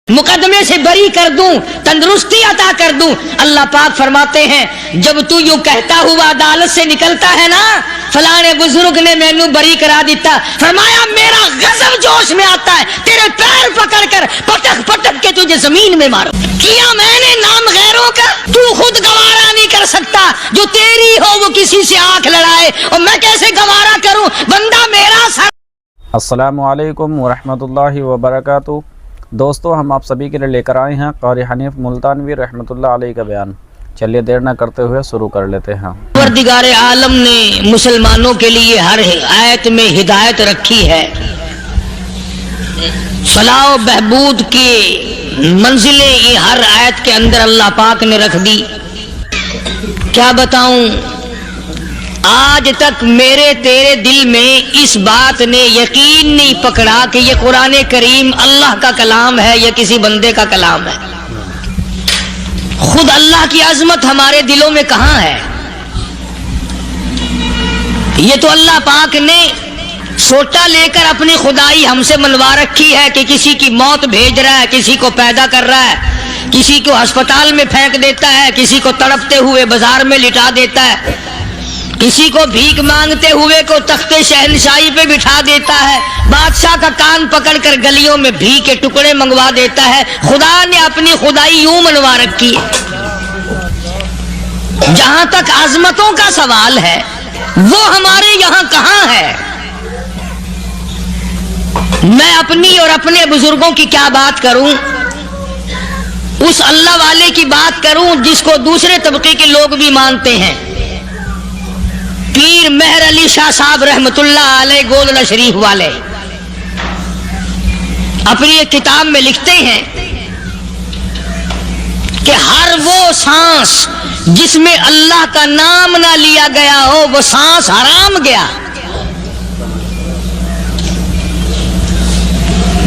मुकदमे से बरी कर दूं, तंदुरुस्ती अता कर दूं। अल्लाह पाक फरमाते हैं जब तू यूं कहता हुआ अदालत से निकलता है ना, फलाने बुजुर्ग ने मैनू बरी करा दिता, फरमाया मेरा गजब जोश में आता है, तेरे पैर पकड़कर पटक पटक के तुझे जमीन में मारो। किया मैंने नाम गैरों का, तू खुद गवारा नहीं कर सकता, जो तेरी हो वो किसी से आंख लड़ाए, और मैं कैसे गवारा करूं, बंदा मेरा सर। अस्सलामु अलैकुम वरहमतुल्लाहि वबरकातुहू। दोस्तों, हम आप सभी के लिए लेकर आए हैं क़ारी हनीफ मुल्तानवी रहमतुल्लाह अलैहि का बयान। चलिए देर न करते हुए शुरू कर लेते हैं। परवरदिगारे आलम ने मुसलमानों के लिए हर आयत में हिदायत रखी है। फलाह व बहबूद की मंजिलें ये हर आयत के अंदर अल्लाह पाक ने रख दी। क्या बताऊं, आज तक मेरे तेरे दिल में इस बात ने यकीन नहीं पकड़ा कि ये कुरान करीम अल्लाह का कलाम है या किसी बंदे का कलाम है। खुद अल्लाह की अजमत हमारे दिलों में कहां है। ये तो अल्लाह पाक ने सोटा लेकर अपनी खुदाई हमसे मनवा रखी है कि किसी की मौत भेज रहा है, किसी को पैदा कर रहा है, किसी को अस्पताल में फेंक देता है, किसी को तड़पते हुए बाजार में लिटा देता है, किसी को भीख मांगते हुए को तख्ते शहनशाही पे बिठा देता है, बादशाह का कान पकड़कर गलियों में भीख के टुकड़े मंगवा देता है। खुदा ने अपनी खुदाई यूं मनवा रखी है। जहां तक आजमतों का सवाल है वो हमारे यहां कहां है। मैं अपनी और अपने बुजुर्गों की क्या बात करूं, उस अल्लाह वाले की बात करूं जिसको दूसरे तबके के लोग भी मानते हैं। पीर मेहर अली शाह साहब रहमतुल्लाह अलैह गोदना शरीफ वाले अपनी एक किताब में लिखते हैं कि हर वो सांस जिसमें अल्लाह का नाम ना लिया गया हो वो सांस हराम गया।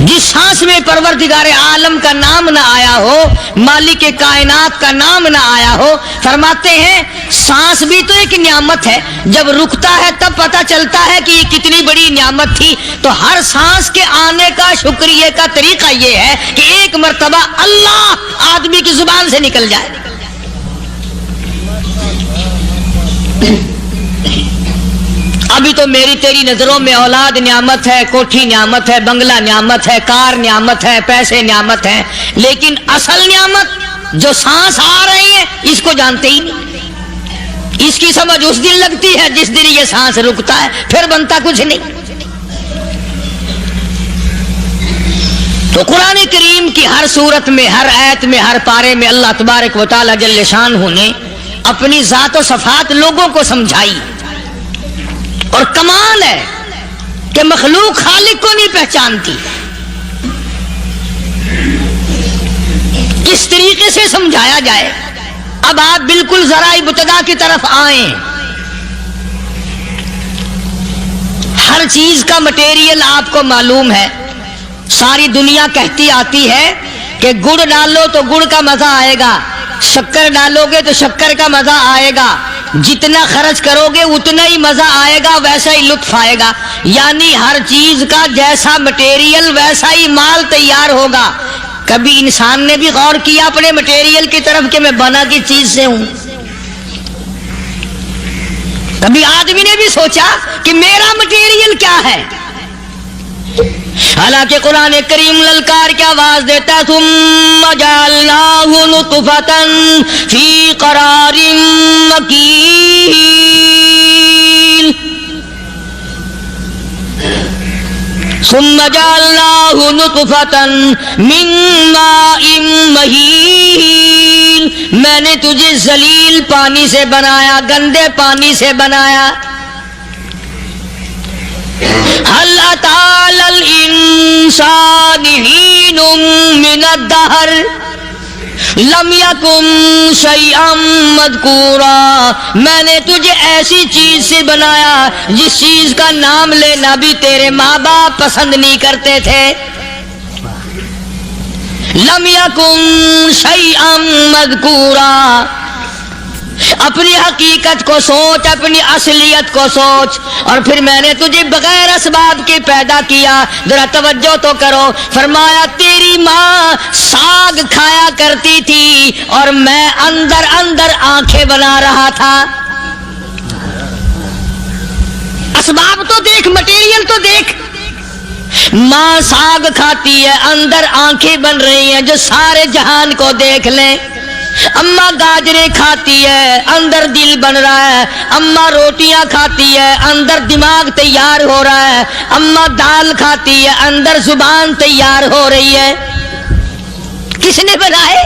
जिस सांस में परवरदिगारे आलम का नाम ना आया हो, मालिक कायनात का नाम ना आया हो, फरमाते हैं सांस भी तो एक नियामत है। जब रुकता है तब पता चलता है कि ये कितनी बड़ी नियामत थी। तो हर सांस के आने का शुक्रिया का तरीका ये है कि एक मर्तबा अल्लाह आदमी की जुबान से निकल जाए। अभी तो मेरी तेरी नजरों में औलाद नियामत है, कोठी नियामत है, बंगला नियामत है, कार नियामत है, पैसे नियामत है, लेकिन असल नियामत जो सांस आ रही है इसको जानते ही नहीं। इसकी समझ उस दिन लगती है जिस दिन ये सांस रुकता है, फिर बनता कुछ नहीं। तो कुरान करीम की हर सूरत में, हर आयत में, हर पारे में अल्लाह तबारक व तआला जल्ल शानहू ने अपनी जात व सफात लोगों को समझाई। और कमाल है कि मखलूक खालिक को नहीं पहचानती। किस तरीके से समझाया जाए। अब आप बिल्कुल जरा इब्तिदा की तरफ आए। हर चीज का मटेरियल आपको मालूम है। सारी दुनिया कहती आती है कि गुड़ डालो तो गुड़ का मजा आएगा, शक्कर डालोगे तो शक्कर का मजा आएगा, जितना खर्च करोगे उतना ही मजा आएगा, वैसा ही लुत्फ आएगा। यानी हर चीज का जैसा मटेरियल वैसा ही माल तैयार होगा। कभी इंसान ने भी गौर किया अपने मटेरियल की तरफ कि मैं बना किस चीज से हूं। कभी आदमी ने भी सोचा कि मेरा मटेरियल क्या है। हालांकि कुरान करीम ललकार की आवाज देता, सुम्मा जअलनाहु नुतफतन फी क़रारिन मकीन, सुम्मा जअलनाहु नुतफतन मिन माइन महीन। मैंने तुझे जलील पानी से बनाया, गंदे पानी से बनाया। हल अताल इंसानी हीनुम मिनद्दहर लम यकुन शैअम मज़कूरा। मैंने तुझे ऐसी चीज से बनाया जिस चीज का नाम लेना भी तेरे माँ बाप पसंद नहीं करते थे। लम यकुन शैअम मज़कूरा। अपनी हकीकत को सोच, अपनी असलियत को सोच। और फिर मैंने तुझे बगैर असबाब के पैदा किया। जरा तवज्जो तो करो। फरमाया तेरी माँ ساگ کھایا کرتی تھی اور میں اندر اندر آنکھیں بنا رہا تھا. اسباب تو دیکھ, مٹیریل تو دیکھ. ماں ساگ کھاتی ہے, اندر آنکھیں بن رہی ہیں جو سارے جہان کو دیکھ لیں. اماں گاجریں کھاتی ہے, اندر دل بن رہا ہے. اماں روٹیاں کھاتی ہے, اندر دماغ تیار ہو رہا ہے. اماں دال کھاتی ہے, اندر زبان تیار ہو رہی ہے. کس نے بنائے؟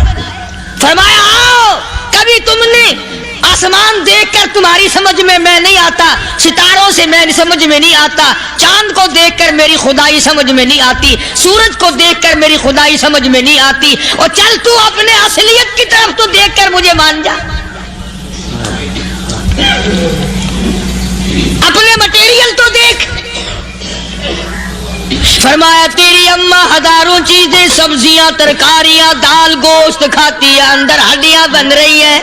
فرمایا آؤ, کبھی تم نے آسمان دیکھ کر تمہاری سمجھ میں نہیں آتا, ستاروں سے میں سمجھ میں نہیں آتا, چاند کو دیکھ کر میری خدائی سمجھ میں نہیں آتی, سورج کو دیکھ کر میری خدائی سمجھ میں نہیں آتی. اور چل تو اپنے اصلیت کی طرف تو دیکھ کر مجھے مان جا, اپنے مٹیریل تو دیکھ. فرمایا تیری اماں ہزاروں چیزیں, سبزیاں, ترکاریاں, دال, گوشت کھاتی ہے, اندر ہڈیاں بن رہی ہیں.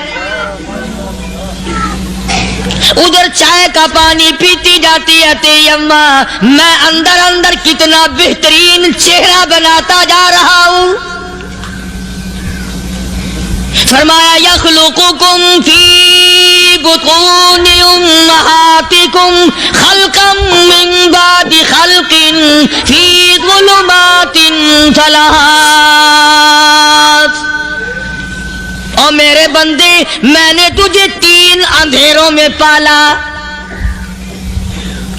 ادھر چائے کا پانی پیتی جاتی ہے تیری اماں, میں اندر اندر کتنا بہترین چہرہ بناتا جا رہا ہوں. فرمایا یخلقکم فی بطون امہاتکم خلقا من بعد خلق فی ظلمات ثلاث. اور میرے بندے, میں نے تجھے 3 اندھیروں میں پالا.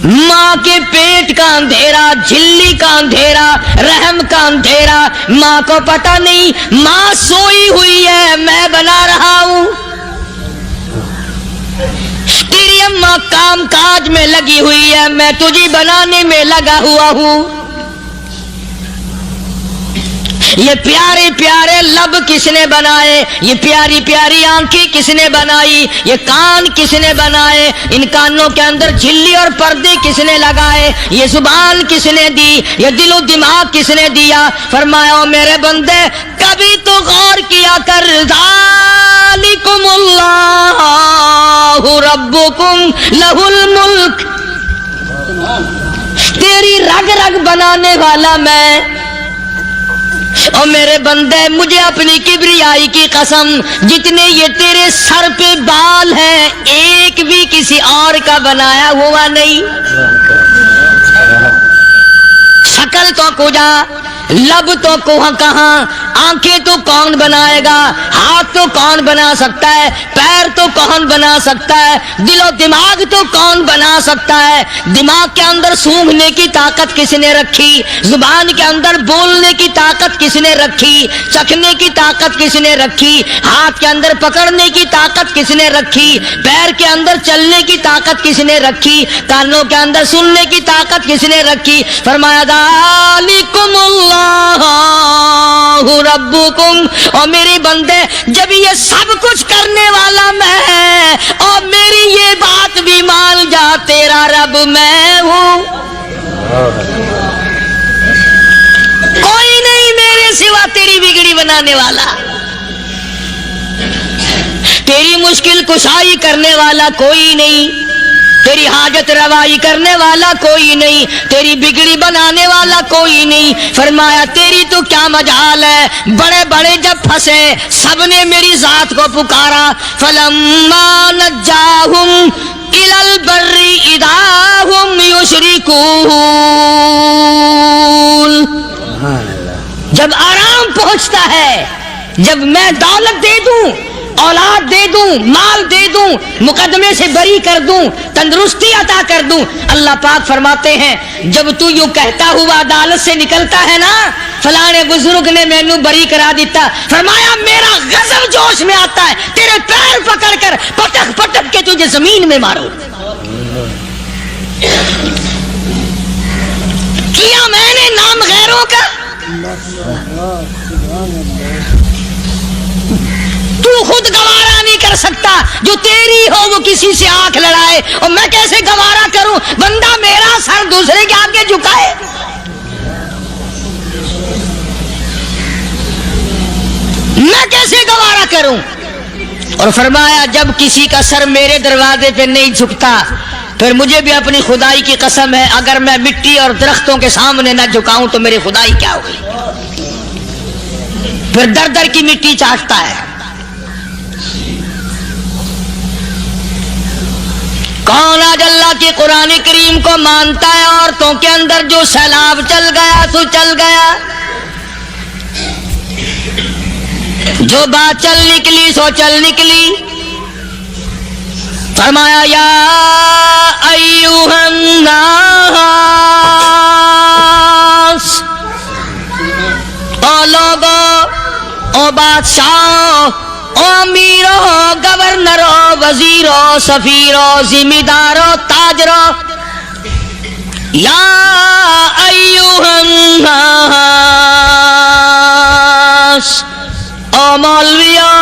ماں کے پیٹ کا اندھیرا, جھلی کا اندھیرا, رحم کا اندھیرا. ماں کو پتہ نہیں, ماں سوئی ہوئی ہے, میں بنا رہا ہوں. تیری اماں کام کاج میں لگی ہوئی ہے, میں تجھے بنانے میں لگا ہوا ہوں. یہ پیارے پیارے لب کس نے بنائے, یہ پیاری پیاری آنکھیں کس نے بنائی, یہ کان کس نے بنائے, ان کانوں کے اندر جھلی اور پردے کس نے لگائے, یہ زبان کس نے دی, یہ دل و دماغ کس نے دیا. فرمایا او میرے بندے, کبھی تو غور کیا کر. ذالکم اللہ ربکم لہ الملک, تیری رگ رگ بنانے والا میں. اور میرے بندے, مجھے اپنی کبریائی کی قسم, جتنے یہ تیرے سر پہ بال ہیں, ایک بھی کسی اور کا بنایا ہوا نہیں. شکل تو کجا, لب تو کہاں, آنکھیں تو کون بنائے گا, ہاتھ تو کون بنا سکتا ہے, پیر تو کون بنا سکتا ہے, دل و دماغ تو کون بنا سکتا ہے. دماغ کے اندر سونگھنے کی طاقت کس نے رکھی, زبان کے اندر بولنے کی طاقت کس نے رکھی, چکھنے کی طاقت کس نے رکھی, ہاتھ کے اندر پکڑنے کی طاقت کس نے رکھی, پیر کے اندر چلنے کی طاقت کس نے رکھی, کانوں کے اندر سننے کی طاقت کس نے رکھی. فرمایا ذالکم اللہ ربکم. اور میرے بندے, جب یہ سب کچھ کرنے والا میں, اور میری یہ بات بھی مان جا, تیرا رب میں ہوں. کوئی نہیں میرے سوا تیری بگڑی بنانے والا, تیری مشکل کشائی کرنے والا کوئی نہیں, تیری حاجت روائی کرنے والا کوئی نہیں, تیری بگڑی بنانے والا کوئی نہیں. فرمایا تیری تو کیا مجال ہے, بڑے بڑے جب پھنسے سب نے میری ذات کو پکارا. فلما نجاہم الی البر اذا ہم یشرکون. جب آرام پہنچتا ہے, جب میں دولت دے دوں, اولاد دے دوں, مال دے دوں, مقدمے سے بری کر دوں, تندرستی عطا کر دوں, اللہ پاک فرماتے ہیں جب تو یوں کہتا ہوا عدالت سے نکلتا ہے نا, فلانے بزرگ نے مینوں بری کرا دیتا, فرمایا میرا غضب جوش میں آتا ہے, تیرے پیر پکڑ کر پٹک پٹک کے تجھے زمین میں مارو. کیا میں نے نام غیروں کا, تو خود گوارا نہیں کر سکتا, جو تیری ہو وہ کسی سے آنکھ لڑائے, اور میں کیسے گوارا کروں بندہ میرا سر دوسرے کے آگے جھکائے. میں کیسے گوارا کروں. اور فرمایا جب کسی کا سر میرے دروازے پہ نہیں جھکتا, پھر مجھے بھی اپنی خدائی کی قسم ہے, اگر میں مٹی اور درختوں کے سامنے نہ جھکاؤں تو میری خدائی کیا ہوگی. پھر در در کی مٹی چاٹتا ہے۔ کون آج اللہ کے قرآن کریم کو مانتا ہے؟ عورتوں کے اندر جو سیلاب چل گیا سو چل گیا، جو بات چل نکلی سو چل نکلی۔ فرمایا یا ایھا الناس، او لوگو، او بادشاہ، او امیرو، گورنرو، وزیرو، سفیرو، ذمہ دارو، تاجرو، یا ایھا الناس، او مولویو،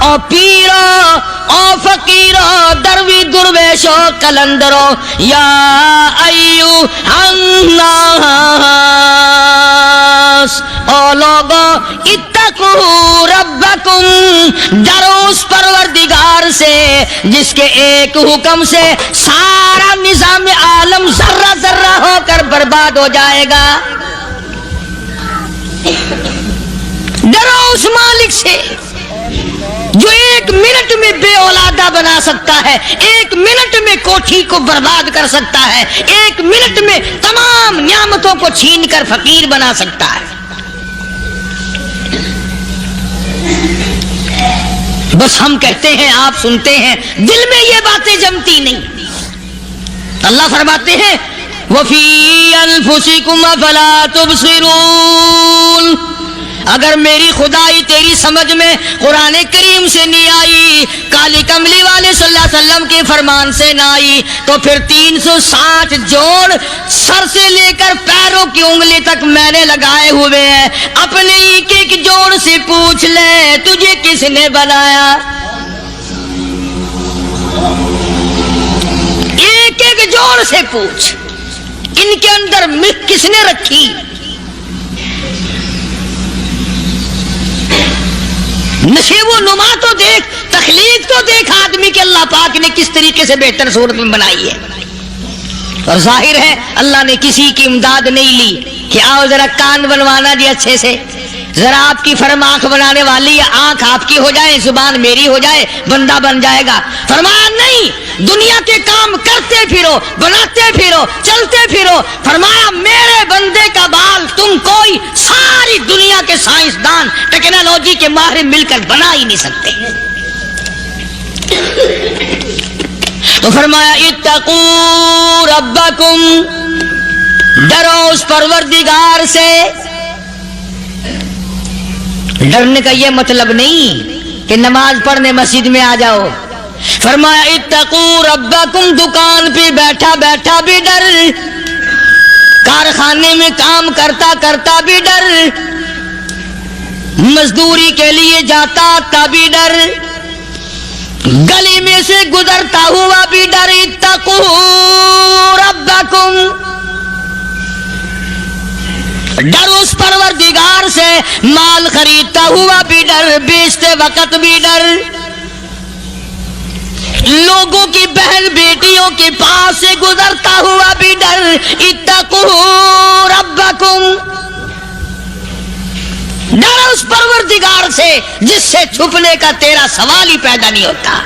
او پیرو، او فقیرو، دروی درویشو، کلندرو، یا ایھا الناس، او لوگو، اتقوا ربکم، ڈرو اس پروردگار سے جس کے ایک حکم سے سارا نظام عالم ذرہ ذرہ ہو کر برباد ہو جائے گا۔ ڈرو اس مالک سے جو ایک منٹ میں بے اولادہ بنا سکتا ہے، ایک منٹ میں کوٹھی کو برباد کر سکتا ہے، ایک منٹ میں تمام نعمتوں کو چھین کر فقیر بنا سکتا ہے۔ بس ہم کہتے ہیں، آپ سنتے ہیں، دل میں یہ باتیں جمتی نہیں۔ اللہ فرماتے ہیں وَفِي أَنفُسِكُمْ أَفَلَا تُبْصِرُونَ، اگر میری خدائی تیری سمجھ میں قرآن کریم سے نہیں آئی، کالی کملی والے صلی اللہ علیہ وسلم کے فرمان سے نہ آئی، تو پھر 360 جوڑ سر سے لے کر پیروں کی انگلی تک میں نے لگائے ہوئے ہیں۔ اپنے ایک ایک جوڑ سے پوچھ لے تجھے کس نے بنایا، ایک ایک جوڑ سے پوچھ، ان کے اندر مکھ کس نے رکھی؟ نشیب و نما تو دیکھ، تخلیق تو دیکھ آدمی کے اللہ پاک نے کس طریقے سے بہتر صورت میں بنائی ہے۔ اور ظاہر ہے اللہ نے کسی کی امداد نہیں لی کہ آؤ ذرا کان بنوانا جی اچھے سے، ذرا آپ کی فرم آنکھ بنانے والی ہے، آنکھ آپ کی ہو جائے، زبان میری ہو جائے، بندہ بن جائے گا۔ فرمایا نہیں، دنیا کے کام کرتے پھرو، بناتے پھرو، چلتے پھرو۔ فرمایا میرے بندے کا بال تم کوئی ساری دنیا کے سائنسدان، ٹیکنالوجی کے ماہر مل کر بنا ہی نہیں سکتے۔ تو فرمایا اتقوا ربکم، ڈرو اس پروردگار سے۔ ڈرنے کا یہ مطلب نہیں کہ نماز پڑھنے مسجد میں آ جاؤ۔ فرمایا اتقوا ربکم، دکان پہ بیٹھا بیٹھا بھی ڈر، کارخانے میں کام کرتا کرتا بھی ڈر، مزدوری کے لیے جاتا تب بھی ڈر، گلی میں سے گزرتا ہوا بھی ڈر۔ اتقوا ربکم، ڈر اس پروردگار سے، مال خریدتا ہوا بھی ڈر، بیچتے وقت بھی ڈر، لوگوں کی بہن بیٹیوں کے پاس سے گزرتا ہوا بھی ڈر۔ اتقوا ربکم، ڈر اس پروردگار سے جس سے چھپنے کا تیرا سوال ہی پیدا نہیں ہوتا۔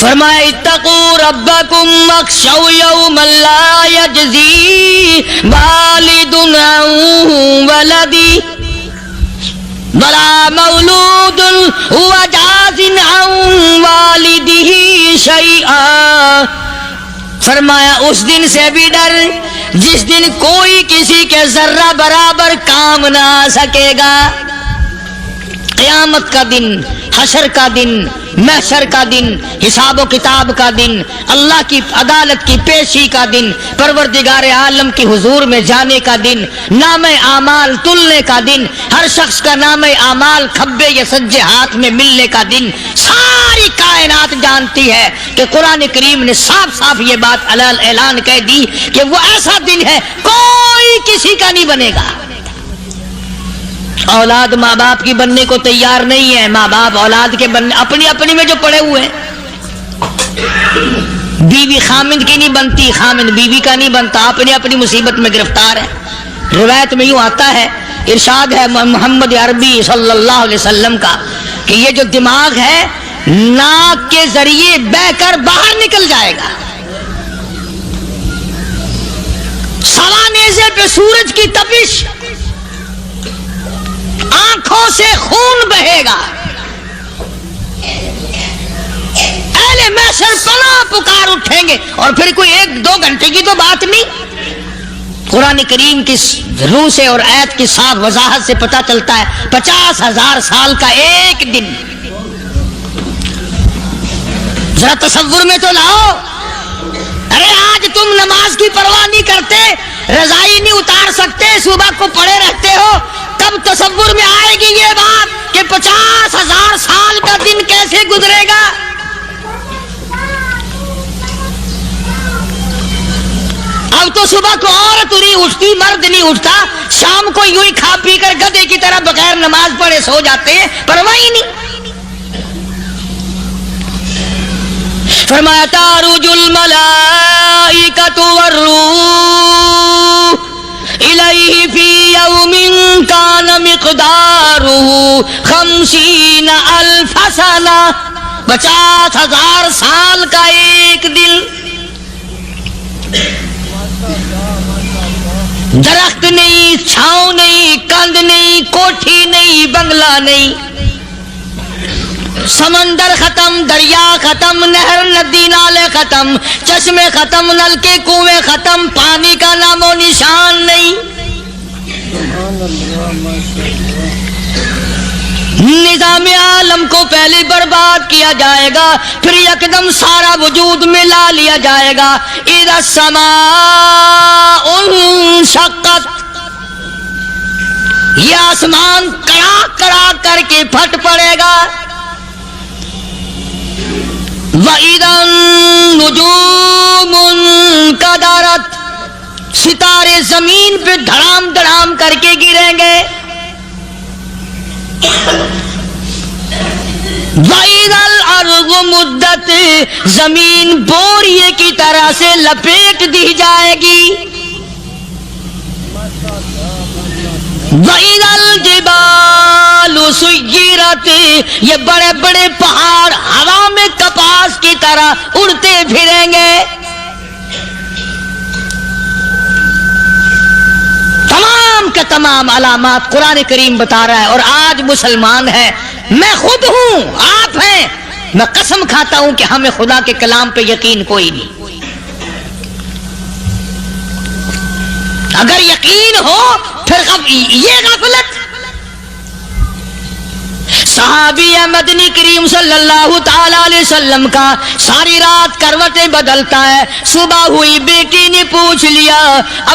فرمایا اتقوا ربکم واخشوا یوما لا یجزی والد عن ولدی ولا مولود هو جاز عن والدہ شیئا۔ فرمایا اس دن سے بھی ڈر جس دن کوئی کسی کے ذرہ برابر کام نہ آ سکے گا۔ قیامت کا دن، حشر کا دن، محشر کا دن، حساب و کتاب کا دن، اللہ کی عدالت کی پیشی کا دن، پروردگار عالم کی حضور میں جانے کا دن، نام اعمال تلنے کا دن، ہر شخص کا نام اعمال کھبے یا سجے ہاتھ میں ملنے کا دن۔ ساری کائنات جانتی ہے کہ قرآن کریم نے صاف صاف یہ بات اعلان کہہ دی کہ وہ ایسا دن ہے کوئی کسی کا نہیں بنے گا۔ اولاد ماں باپ کی بننے کو تیار نہیں ہے، ماں باپ اولاد کے بننے اپنی اپنی میں جو پڑے ہوئے ہیں۔ بیوی خامند کی نہیں بنتی، خامند بیوی کا نہیں بنتا، اپنی اپنی مصیبت میں گرفتار ہے۔ روایت میں یوں آتا ہے ارشاد ہے محمد عربی صلی اللہ علیہ وسلم کا کہ یہ جو دماغ ہے ناک کے ذریعے بہہ کر باہر نکل جائے گا. سوا نیزے پہ سورج کی تپش، آنکھوں سے خون بہے گا. اہل محشر پناہ پکار اٹھیں گے. اور پھر کوئی 1-2 گھنٹے کی تو بات نہیں. قرآن کریم کی روح سے اور آیت کی صاف وضاحت سے پتہ چلتا ہے 50,000 سال کا ایک دن. ذرا تصور میں تو لاؤ. ارے آج تم نماز کی پرواہ نہیں کرتے، رضائی نہیں اتار سکتے، صبح کو پڑے رہتے ہو، تب تصور میں آئے گی یہ بات کہ 50,000 سال کا دن کیسے گزرے گا. اب تو صبح کو عورت نہیں اٹھتی، مرد نہیں اٹھتا، شام کو یوں ہی کھا پی کر گدھے کی طرح بغیر نماز پڑھے سو جاتے ہیں، پرواہ ہی نہیں. فرمایا تعرج الملائکۃ والروح الیہ فی یوم کان مقدارہ 50,000 سنہ. 50,000 سال کا ایک دن. درخت نہیں، چھاؤں نہیں، کند نہیں، کوٹھی نہیں، بنگلہ نہیں. سمندر ختم، دریا ختم، نہر ندی نالے ختم، چشمے ختم، نلکے کنویں ختم، پانی کا نام و نشان نہیں. نظام عالم کو پہلے برباد کیا جائے گا، پھر یکدم سارا وجود ملا لیا جائے گا. اذا السماء انشقت، یہ آسمان کڑا کڑا کر کے پھٹ پڑے گا. وَإِذَا النُّجُومُ انْكَدَرَتْ، ستارے زمین پہ دھڑام دھڑام کر کے گریں گے. وَإِذَا الْأَرْضُ مُدَّتْ، زمین بوریے کی طرح سے لپیٹ دی جائے گی. وَإِذَا الْجِبَالُ سُيِّرَتْ، یہ بڑے بڑے پہاڑ ہوا میں کپاس کی طرح اڑتے پھریں گے. تمام کے تمام علامات قرآن کریم بتا رہا ہے. اور آج مسلمان ہے، میں خود ہوں، آپ ہیں، میں قسم کھاتا ہوں کہ ہمیں خدا کے کلام پہ یقین کوئی نہیں. اگر یقین ہو پھر یہ غفلت. صحابی مدنی کریم صلی اللہ تعالی علیہ وسلم کا ساری رات کروٹیں بدلتا ہے. صبح ہوئی بیٹی نے پوچھ لیا،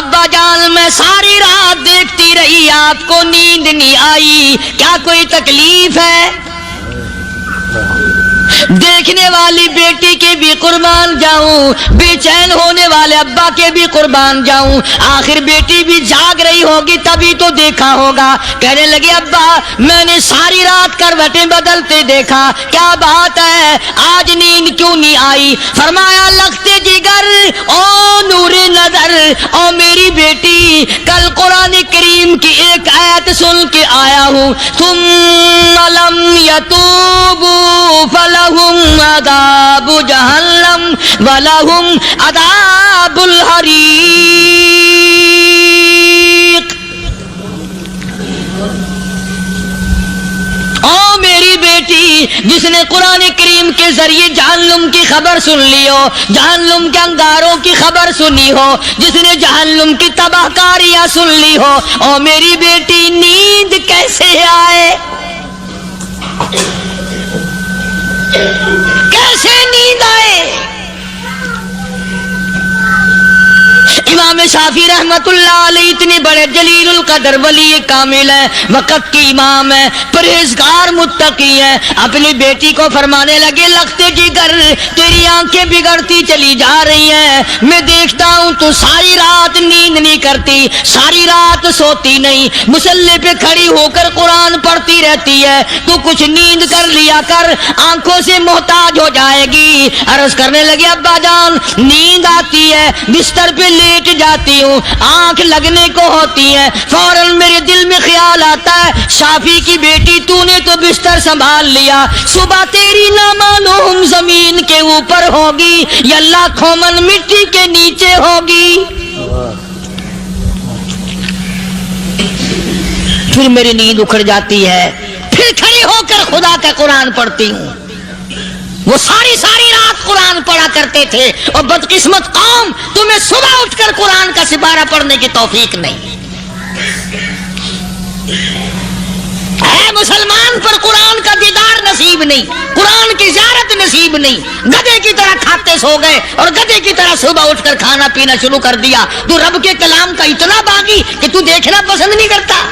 ابا جان میں ساری رات دیکھتی رہی، آپ کو نیند نہیں آئی، کیا کوئی تکلیف ہے؟ دیکھنے والی بیٹی کے بھی قربان جاؤں، بے چین ہونے والے ابا کے بھی قربان جاؤں. آخر بیٹی بھی جاگ رہی ہوگی تبھی تو دیکھا ہوگا. کہنے لگے ابا میں نے ساری رات کروٹیں بدلتے دیکھا، کیا بات ہے، آج نیند کیوں نہیں آئی؟ فرمایا لختے جگر او نور نظر، او میری بیٹی کل قرآن کریم کی ایک آیت سن کے آیا ہوں، ثم لم یتوبوا فلہم عذاب جہنم ولہم عذاب الحریق. او میری بیٹی جس نے قرآن کریم کے ذریعے جہنم کی خبر سن لی ہو، جہنم کے انگاروں کی خبر سنی ہو، جس نے جہنم کی تباہ کاریاں سن لی ہو، او میری بیٹی نیند کیسے آئے؟ کیسے نیند آئے؟ امام شافعی رحمت اللہ علیہ اتنے بڑے جلیل القدر ولی کامل ہیں، وقت کی امام ہیں، پرہیزگار متقی ہیں. اپنی بیٹی کو فرمانے لگے لختے جگر تیری آنکھیں بگڑتی چلی جا رہی ہیں، میں دیکھتا ہوں تو ساری رات نیند نہیں کرتی، ساری رات سوتی نہیں، مصلی پہ کھڑی ہو کر قرآن پڑھتی رہتی ہے، تو کچھ نیند کر لیا کر، آنکھوں سے محتاج ہو جائے گی. عرض کرنے لگے ابا جان نیند آتی ہے، بستر پہ لیٹ جاتی جاتی ہوں, آنکھ لگنے کو ہوتی ہے, فوراً میرے دل میں خیال آتا ہے شافی کی بیٹی تو نے تو بستر سنبھال لیا, صبح تیری نامعلوم زمین کے اوپر ہوگی یا لاکھوں من مٹی کے نیچے ہوگی. پھر میری نیند اکھڑ جاتی ہے, پھر کھڑی ہو کر خدا کا قرآن پڑھتی ہوں. وہ ساری رات قرآن پڑھا کرتے تھے, اور بدقسمت قوم تمہیں صبح اٹھ کر قرآن کا سپارہ پڑھنے کی توفیق نہیں. ہے مسلمان پر قرآن کا دیدار نصیب نہیں, قرآن کی زیارت نصیب نہیں, گدھے کی طرح کھاتے سو گئے اور گدھے کی طرح صبح اٹھ کر کھانا پینا شروع کر دیا. تو رب کے کلام کا اتنا باغی کہ تو دیکھنا پسند نہیں کرتا.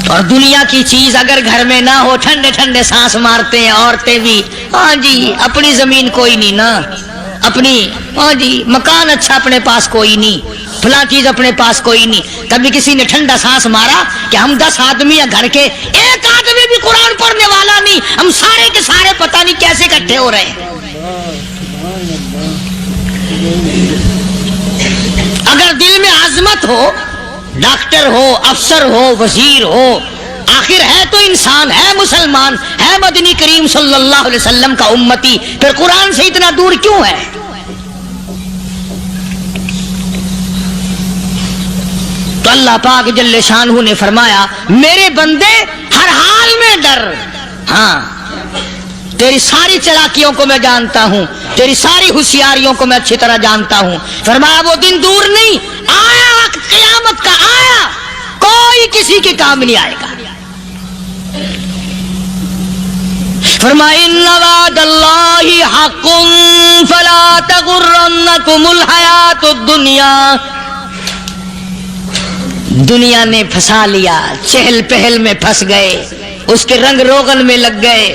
اور دنیا کی چیز اگر گھر میں نہ ہو, ٹھنڈے ٹھنڈے سانس مارتے ہیں عورتیں بھی, ہاں جی اپنی زمین کوئی نہیں نا, اپنی ہاں جی مکان اچھا اپنے پاس کوئی نہیں, فلاں چیز اپنے پاس کوئی نہیں. کبھی کسی نے ٹھنڈا سانس مارا کہ ہم 10 آدمی ہیں گھر کے, ایک آدمی بھی قرآن پڑھنے والا نہیں, ہم سارے کے سارے پتہ نہیں کیسے اکٹھے ہو رہے ہیں. اگر دل میں عظمت ہو, ڈاکٹر ہو, افسر ہو, وزیر ہو, آخر ہے تو انسان, ہے مسلمان, ہے مدنی کریم صلی اللہ علیہ وسلم کا امتی, پھر قرآن سے اتنا دور کیوں ہے؟ تو اللہ پاک جل شانہ نے فرمایا میرے بندے ہر حال میں ڈر, ہاں تیری ساری چلاکیوں کو میں جانتا ہوں, تیری ساری ہوشیاریوں کو میں اچھی طرح جانتا ہوں. فرمایا وہ دن دور نہیں, آیا وقت قیامت کا, آیا, کوئی کسی کے کام نہیں آئے گا. فرمایا ان وعد اللہ حق فلا تغرنکم الحیات الدنیا. دنیا نے پھنسا لیا, چہل پہل میں پھنس گئے, اس کے رنگ روغن میں لگ گئے,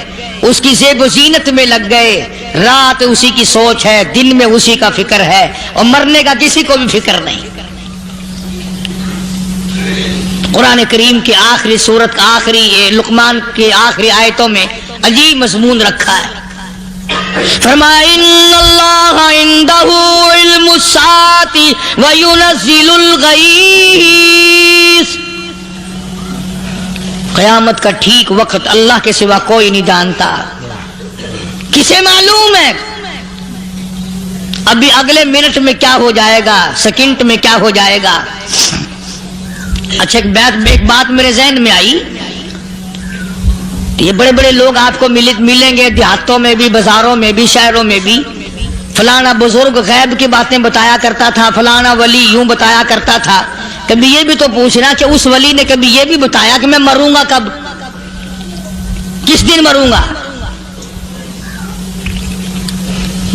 اس کی زیب و زینت میں لگ گئے. رات اسی کی سوچ ہے, دن میں اسی کا فکر ہے, اور مرنے کا کسی کو بھی فکر نہیں. قرآن کریم کی آخری سورت کا آخری لقمان کی آخری آیتوں میں عجیب مضمون رکھا ہے. فرمایا ان اللہ عنده علم الساعۃ وینزل الغیث. قیامت کا ٹھیک وقت اللہ کے سوا کوئی نہیں جانتا. کسے معلوم ہے ابھی اگلے منٹ میں کیا ہو جائے گا, سیکنڈ میں کیا ہو جائے گا. اچھا ایک بات میرے ذہن میں آئی, یہ بڑے بڑے لوگ آپ کو ملیں گے دیہاتوں میں بھی, بازاروں میں بھی, شہروں میں بھی. فلانا بزرگ غیب کی باتیں بتایا کرتا تھا, فلانا ولی یوں بتایا کرتا تھا. کبھی یہ بھی تو پوچھنا کہ اس ولی نے کبھی یہ بھی بتایا کہ میں مروں گا کب, کس دن مروں گا.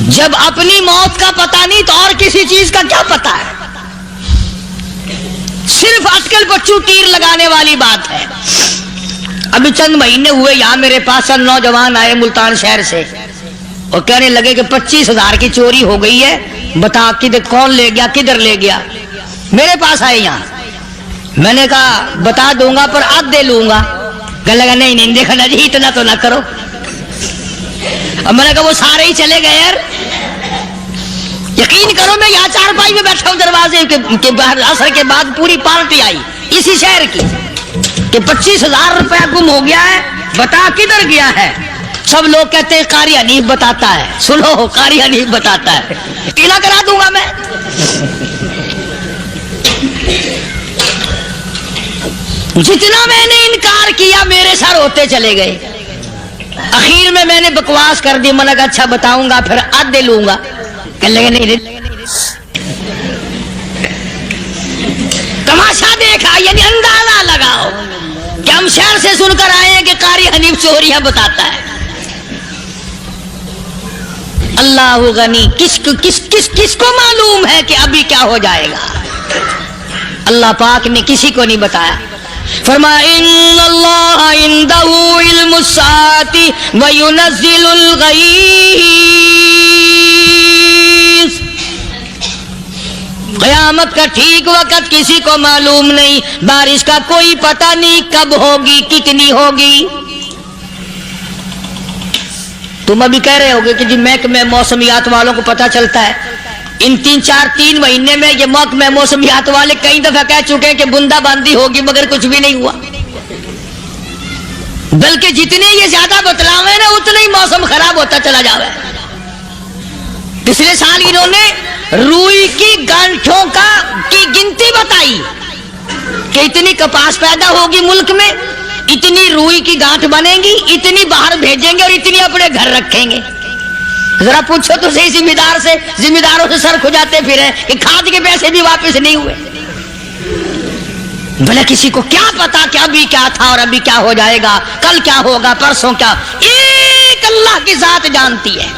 جب اپنی موت کا پتہ نہیں تو اور کسی چیز کا کیا پتہ ہے. صرف اٹکل بچوں تیر لگانے والی بات ہے. ابھی چند مہینے ہوئے یہاں میرے پاس چند نوجوان آئے ملتان شہر سے, اور کہنے لگے کہ 25,000 کی چوری ہو گئی ہے, بتا کدھر کون لے گیا, کدھر لے گیا. میرے پاس آئے یہاں, میں نے کہا بتا دوں گا پر آدھے لوں گا. کہنے لگا نہیں دیکھا نا جی اتنا تو نہ کرو. اب میں نے کہا وہ سارے ہی چلے گئے یار. یقین کرو میں یہاں چارپائی میں بیٹھا ہوں دروازے کے باہر, عصر کے بعد پوری پارٹی آئی اسی شہر کی کہ 25,000 روپیہ گم ہو گیا ہے, بتا کدھر گیا ہے. سب لوگ کہتے ہیں قاری حنیف بتاتا ہے. سنو قاری حنیف بتاتا ہے, ٹیلا کرا دوں گا میں. جتنا میں نے انکار کیا میرے سر ہوتے چلے گئے. اخیر میں نے بکواس کر دی, میں نے کہا اچھا بتاؤں گا پھر آدھے لوں گا. کہ لگے نہیں تماشا دیکھا, یعنی اندازہ لگاؤ کہ ہم شہر سے سن کر آئے ہیں کہ قاری حنیف چوریاں بتاتا ہے. اللہ غنی, کس کو معلوم ہے کہ ابھی کیا ہو جائے گا. اللہ پاک نے کسی کو نہیں بتایا. فرمایا ان اللہ عنده علم الساعۃ وینزل الغیث. قیامت کا ٹھیک وقت کسی کو معلوم نہیں, بارش کا کوئی پتہ نہیں کب ہوگی, کتنی ہوگی. तुम अभी कह रहे होगे कि जी महकमे मौसमियात वालों को पता चलता है। इन 3 महीने में ये महकमे मौसमियात वाले कई दफा कह चुके हैं कि बूंदाबांदी होगी, मगर कुछ भी नहीं हुआ। बल्कि जितने ये ज्यादा बतलावे ना उतना ही मौसम खराब होता चला जावे। पिछले साल इन्होंने रुई की गांठों की गिनती बताई कि इतनी कपास पैदा होगी मुल्क में, इतनी रुई की गांठ बनेगी, इतनी बाहर भेजेंगे और इतनी अपने घर रखेंगे। जरा पूछो तो सही जिम्मेदारों से सर खुजाते फिरे कि खाद के पैसे भी वापस नहीं हुए। भले किसी को क्या पता कि अभी क्या था और अभी क्या हो जाएगा, कल क्या होगा, परसों क्या, एक अल्लाह की जात जानती है।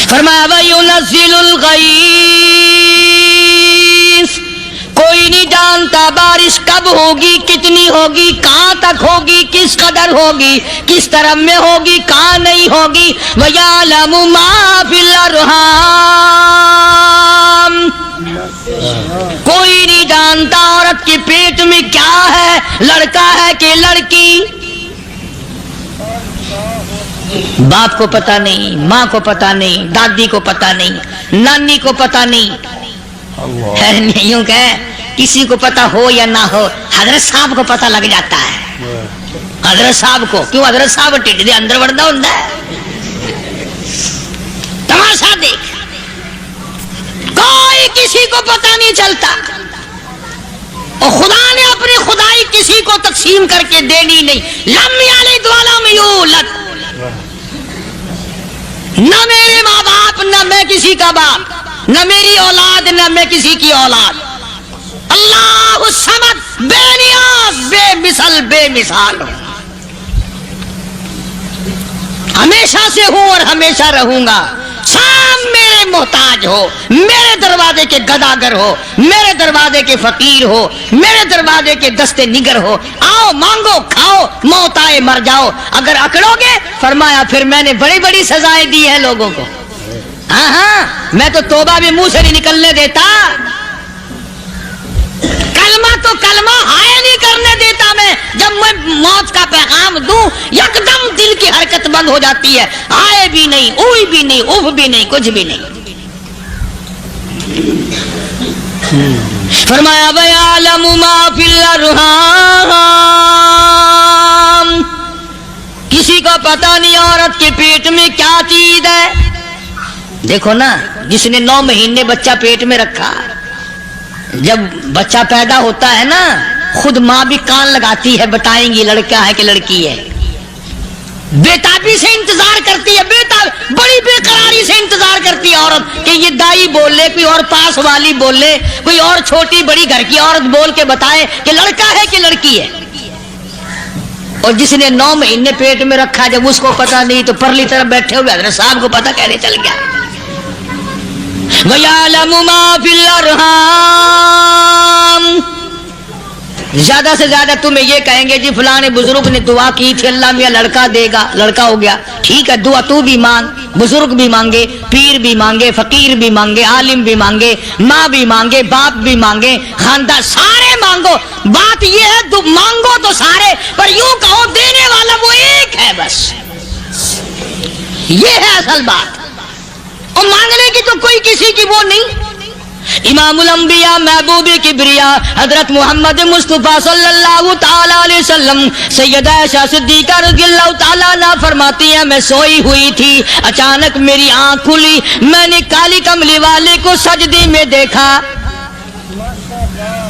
फरमाया वयुनज़्ज़िलुल गईस, कोई नहीं जानता बारिश कब होगी, कितनी होगी, कहां तक होगी, किस कदर होगी, किस तरफ में होगी, कहां नहीं होगी। वयअलमु मा फिल अरहाम, कोई नहीं जानता औरत के पेट में क्या है, लड़का है कि लड़की। बाप को पता नहीं, माँ को पता नहीं, दादी को पता नहीं, नानी को पता नहीं। यूं कहे किसी को पता हो या ना हो, हजरत साहब को पता लग जाता है। हजरत साहब को क्यों, हजरत साहब टिड्डी दे अंदर वड़दा हुंदा है। तमाशा देख, कोई किसी को पता नहीं चलता। और खुदा ने अपनी खुदाई किसी को तकसीम करके देनी नहीं। लम यलिद वलम यूलद, न मेरे माँ बाप, न मैं किसी का बाप, न मेरी औलाद, न मैं किसी की औलाद। अल्लाहु समद, बेनियाज, बेमिसल, बेमिसाल हूं, हमेशा से हूं और हमेशा रहूंगा। शाम मेरे मोहताज हो, मेरे दरवाजे के गदागर हो, मेरे दरवाजे के फकीर हो, मेरे दरवाजे के दस्ते निगर हो। आओ मांगो खाओ, मौत आए मर जाओ। अगर अकड़ोगे, फरमाया फिर मैंने बड़ी बड़ी सजाएं दी है लोगों को। हाँ, मैं तो तौबा भी मुंह से नहीं निकलने देता, कलमा हाय नहीं करने देता मैं। जब मैं मौत का पैगाम दूं, यकदम दिल की हरकत बंद हो जाती है। आए भी नहीं, उई भी नहीं, उफ भी नहीं, कुछ भी नहीं। फरमाया वयअलमु मा फिल अरहाम, किसी को पता नहीं औरत के पेट में क्या चीज है। देखो ना, जिसने 9 महीने बच्चा पेट में रखा, जब बच्चा पैदा होता है ना, खुद माँ भी कान लगाती है, बताएंगी लड़का है कि लड़की है। बेताबी से इंतजार करती है, बड़ी बेकरारी से इंतजार करती है औरत कि ये दाई बोले, कोई और पास वाली बोले, कोई और छोटी बड़ी घर की औरत बोल के बताए कि लड़का है कि लड़की है। और जिसने 9 महीने पेट में रखा, जब उसको पता नहीं तो परली तरफ बैठे हुए हज़रत साहब को पता कैसे चल गया। वयअलमु मा फिल अरहाम, ज्यादा से ज्यादा तुम्हें ये कहेंगे जी फलाने बुजुर्ग ने दुआ की थी, अल्लाह मियां लड़का देगा, लड़का हो गया। ठीक है, दुआ तू भी मांग, बुजुर्ग भी मांगे, पीर भी मांगे, फकीर भी मांगे, आलिम भी मांगे, माँ भी मांगे, बाप भी मांगे, खानदान सारे मांगो। बात ये है मांगो तो सारे, पर यूं कहो देने वाला वो एक है बस। ये है असल बात। और मांगने की तो कोई किसी की वो नहीं। इमामुल अंबिया महबूबी किबरिया हजरत मोहम्मद मुस्तफा सल्लल्लाहु ताला अलैहि वसल्लम सैयदा आयशा सिद्दीका रज़ियल्लाहु ताला अन्हा फरमाती है, मैं सोई हुई थी, अचानक मेरी आंख खुली, मैंने काली कमली वाले को सजदे में देखा।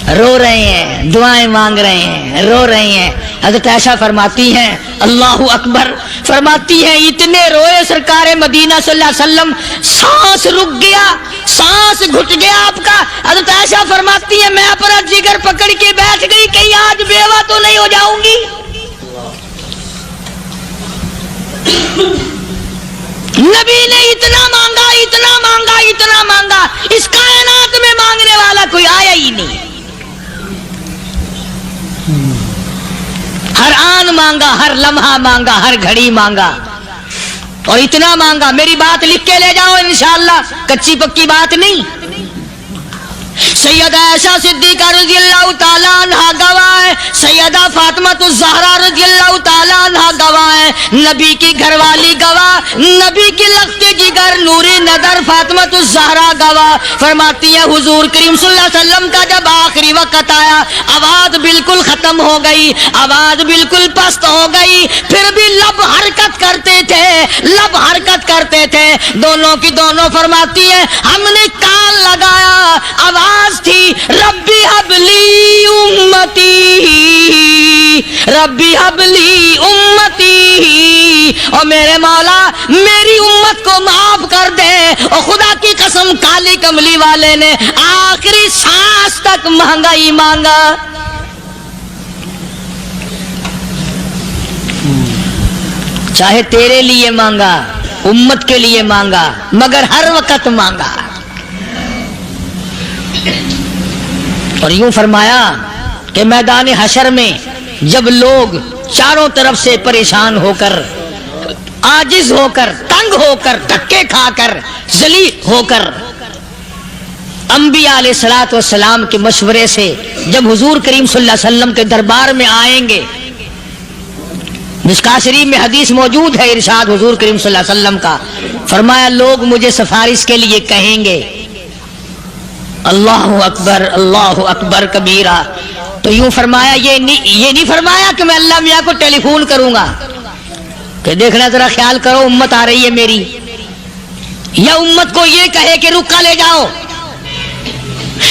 रो रहे हैं, दुआएं मांग रहे हैं, रो रहे हैं। हजरत आयशा फरमाती हैं अल्लाहु अकबर, फरमाती हैं इतने रोए सरकारे मदीना सल्लल्लाहु अलैहि वसल्लम, सांस रुक गया, सांस घुट गया आपका। हजरत आयशा फरमाती है मैं अपना जिगर पकड़ के बैठ गई, कहीं आज बेवा तो नहीं हो जाऊंगी। नबी ने इतना मांगा, इतना मांगा, इतना मांगा, इस कायनात में मांगने वाला कोई आया ही नहीं। हर आन मांगा, हर लम्हा मांगा, हर घड़ी मांगा, और इतना मांगा। मेरी बात लिख के ले जाओ इंशाअल्लाह, कच्ची पक्की बात नहीं। सैयदा आयशा सिद्दीका रज़ी अल्लाह ताला अन्हा गवाह है, सैयदा फातिमा ज़हरा रज़ी अल्लाह ताला अन्हा गवाह है, नबी की घरवाली गवाह, नबी की लख्ते जिगर नूरी नदर फातिमा ज़हरा गवाह। फरमाती है हुजूर करीम सल्लल्लाहु अलैहि वसल्लम का जब आखिरी वक्त आया, आवाज बिल्कुल खत्म हो गई, आवाज बिल्कुल पस्त हो गई, फिर भी लब हरकत करते थे, लब हरकत करते थे, दोनों की दोनों। फरमाती है हमने कान लगाया, आवाज थी रब्बी हबली उम्मती, रब्बी हबली उम्मती, और मेरे मौला मेरी उम्मत को माफ कर दे। और खुदा की कसम काली कमली वाले ने आखिरी सांस तक महंगाई मांगा। चाहे तेरे लिए मांगा, उम्मत के लिए मांगा, मगर हर वक्त मांगा। और यूं फरमाया कि मैदान हशर में जब लोग चारों तरफ से परेशान होकर, आजिज होकर, तंग होकर, धक्के खाकर, जलील होकर, अंबिया अलैहिस्सलातु वस्सलाम के मशवरे से जब हुजूर करीम सल्लल्लाहु अलैहि वसल्लम के दरबार में आएंगे, मिशकात शरीफ में हदीस मौजूद है, इरशाद हुजूर करीम सल्लल्लाहु अलैहि वसल्लम का, फरमाया लोग मुझे सिफारिश के लिए कहेंगे अल्लाहु अकबर कबीरा। तो यूं फरमाया, ये नहीं फरमाया कि मैं अल्लाह मियाँ को टेलीफोन करूंगा कि देखना जरा ख्याल करो उम्मत आ रही है मेरी, या उम्मत को ये कहे कि रुका ले जाओ,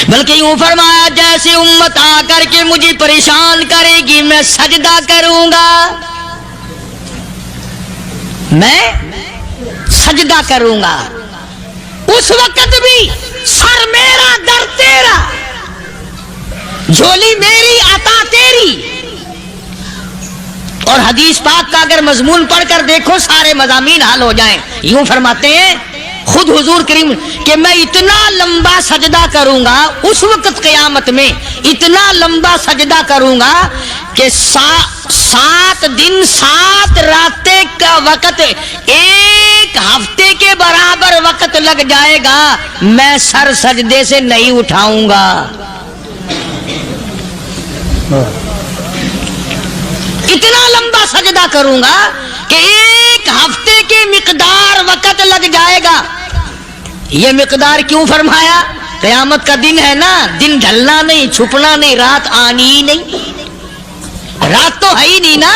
बल्कि यूं फरमाया जैसे उम्मत आकर के मुझे परेशान करेगी मैं सजदा करूंगा, मैं सजदा करूंगा। उस वक्त भी सर मेरा दर तेरा, झोली मेरी अता तेरी। और हदीस पाक का अगर मजमून पढ़कर देखो सारे मजामीन हल हो जाएं। यूं फरमाते हैं खुद हुजूर करीम कि मैं इतना लंबा सजदा करूंगा, उस वक्त क़यामत में इतना लंबा सजदा करूंगा कि 7 दिन 7 रातें का वक्त एक हफ्ते के बराबर वक्त लग जाएगा, मैं सर सजदे से नहीं उठाऊंगा। इतना लंबा सजदा करूंगा कि एक हफ्ते के मिकदार वक्त लग जाएगा। ये मिकदार क्यों फरमाया? क़यामत का दिन है ना, दिन ढलना नहीं, छुपना नहीं, रात आनी ही नहीं, रात तो है ही नहीं ना,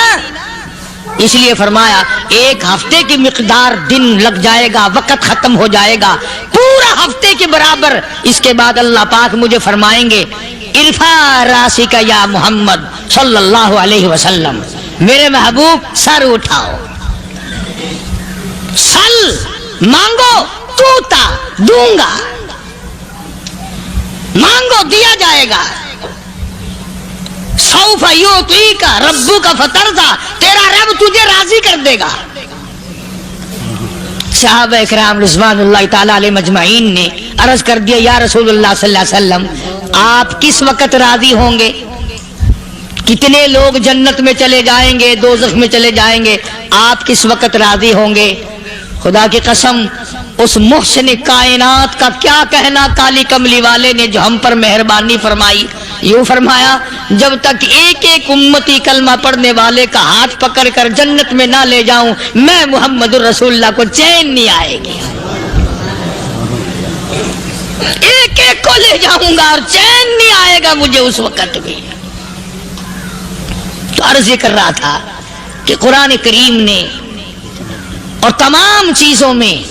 इसलिए फरमाया एक हफ्ते की मिकदार दिन लग जाएगा, वक्त खत्म हो जाएगा पूरा हफ्ते के बराबर। इसके बाद अल्लाह पाक मुझे फरमाएंगे इरफा रासी का या मोहम्मद सल्लल्लाहु अलैहि वसल्लम, मेरे महबूब सर उठाओ, सल मांगो तूता दूंगा, मांगो दिया जाएगा। सौफ युतीका रब्बुका फतरदा, तेरा रब तुझे राजी कर देगा। सहाबा इकराम रिज़वानुल्लाह ताला अलैहिम अजमाइन ने अर्ज कर दिया या रसूलुल्लाह सल्लल्लाहु अलैहि वसल्लम आप किस वक्त राजी होंगे? कितने लोग जन्नत में चले जाएंगे, दोज़ख में चले जाएंगे, आप किस वक्त राजी होंगे? खुदा की कसम उस मुहसिन कायनात का क्या कहना काली कमली वाले ने जो हम पर मेहरबानी फरमाई। यूं फरमाया जब तक एक एक उम्मती कलमा पढ़ने वाले का हाथ पकड़ कर जन्नत में ना ले जाऊं मैं मुहम्मद रसूलुल्लाह को चैन नहीं आएगी। एक एक को ले जाऊंगा और चैन नहीं आएगा मुझे उस वक्त भी। तो अर्ज कर रहा था कि कुरान करीम ने और तमाम चीजों में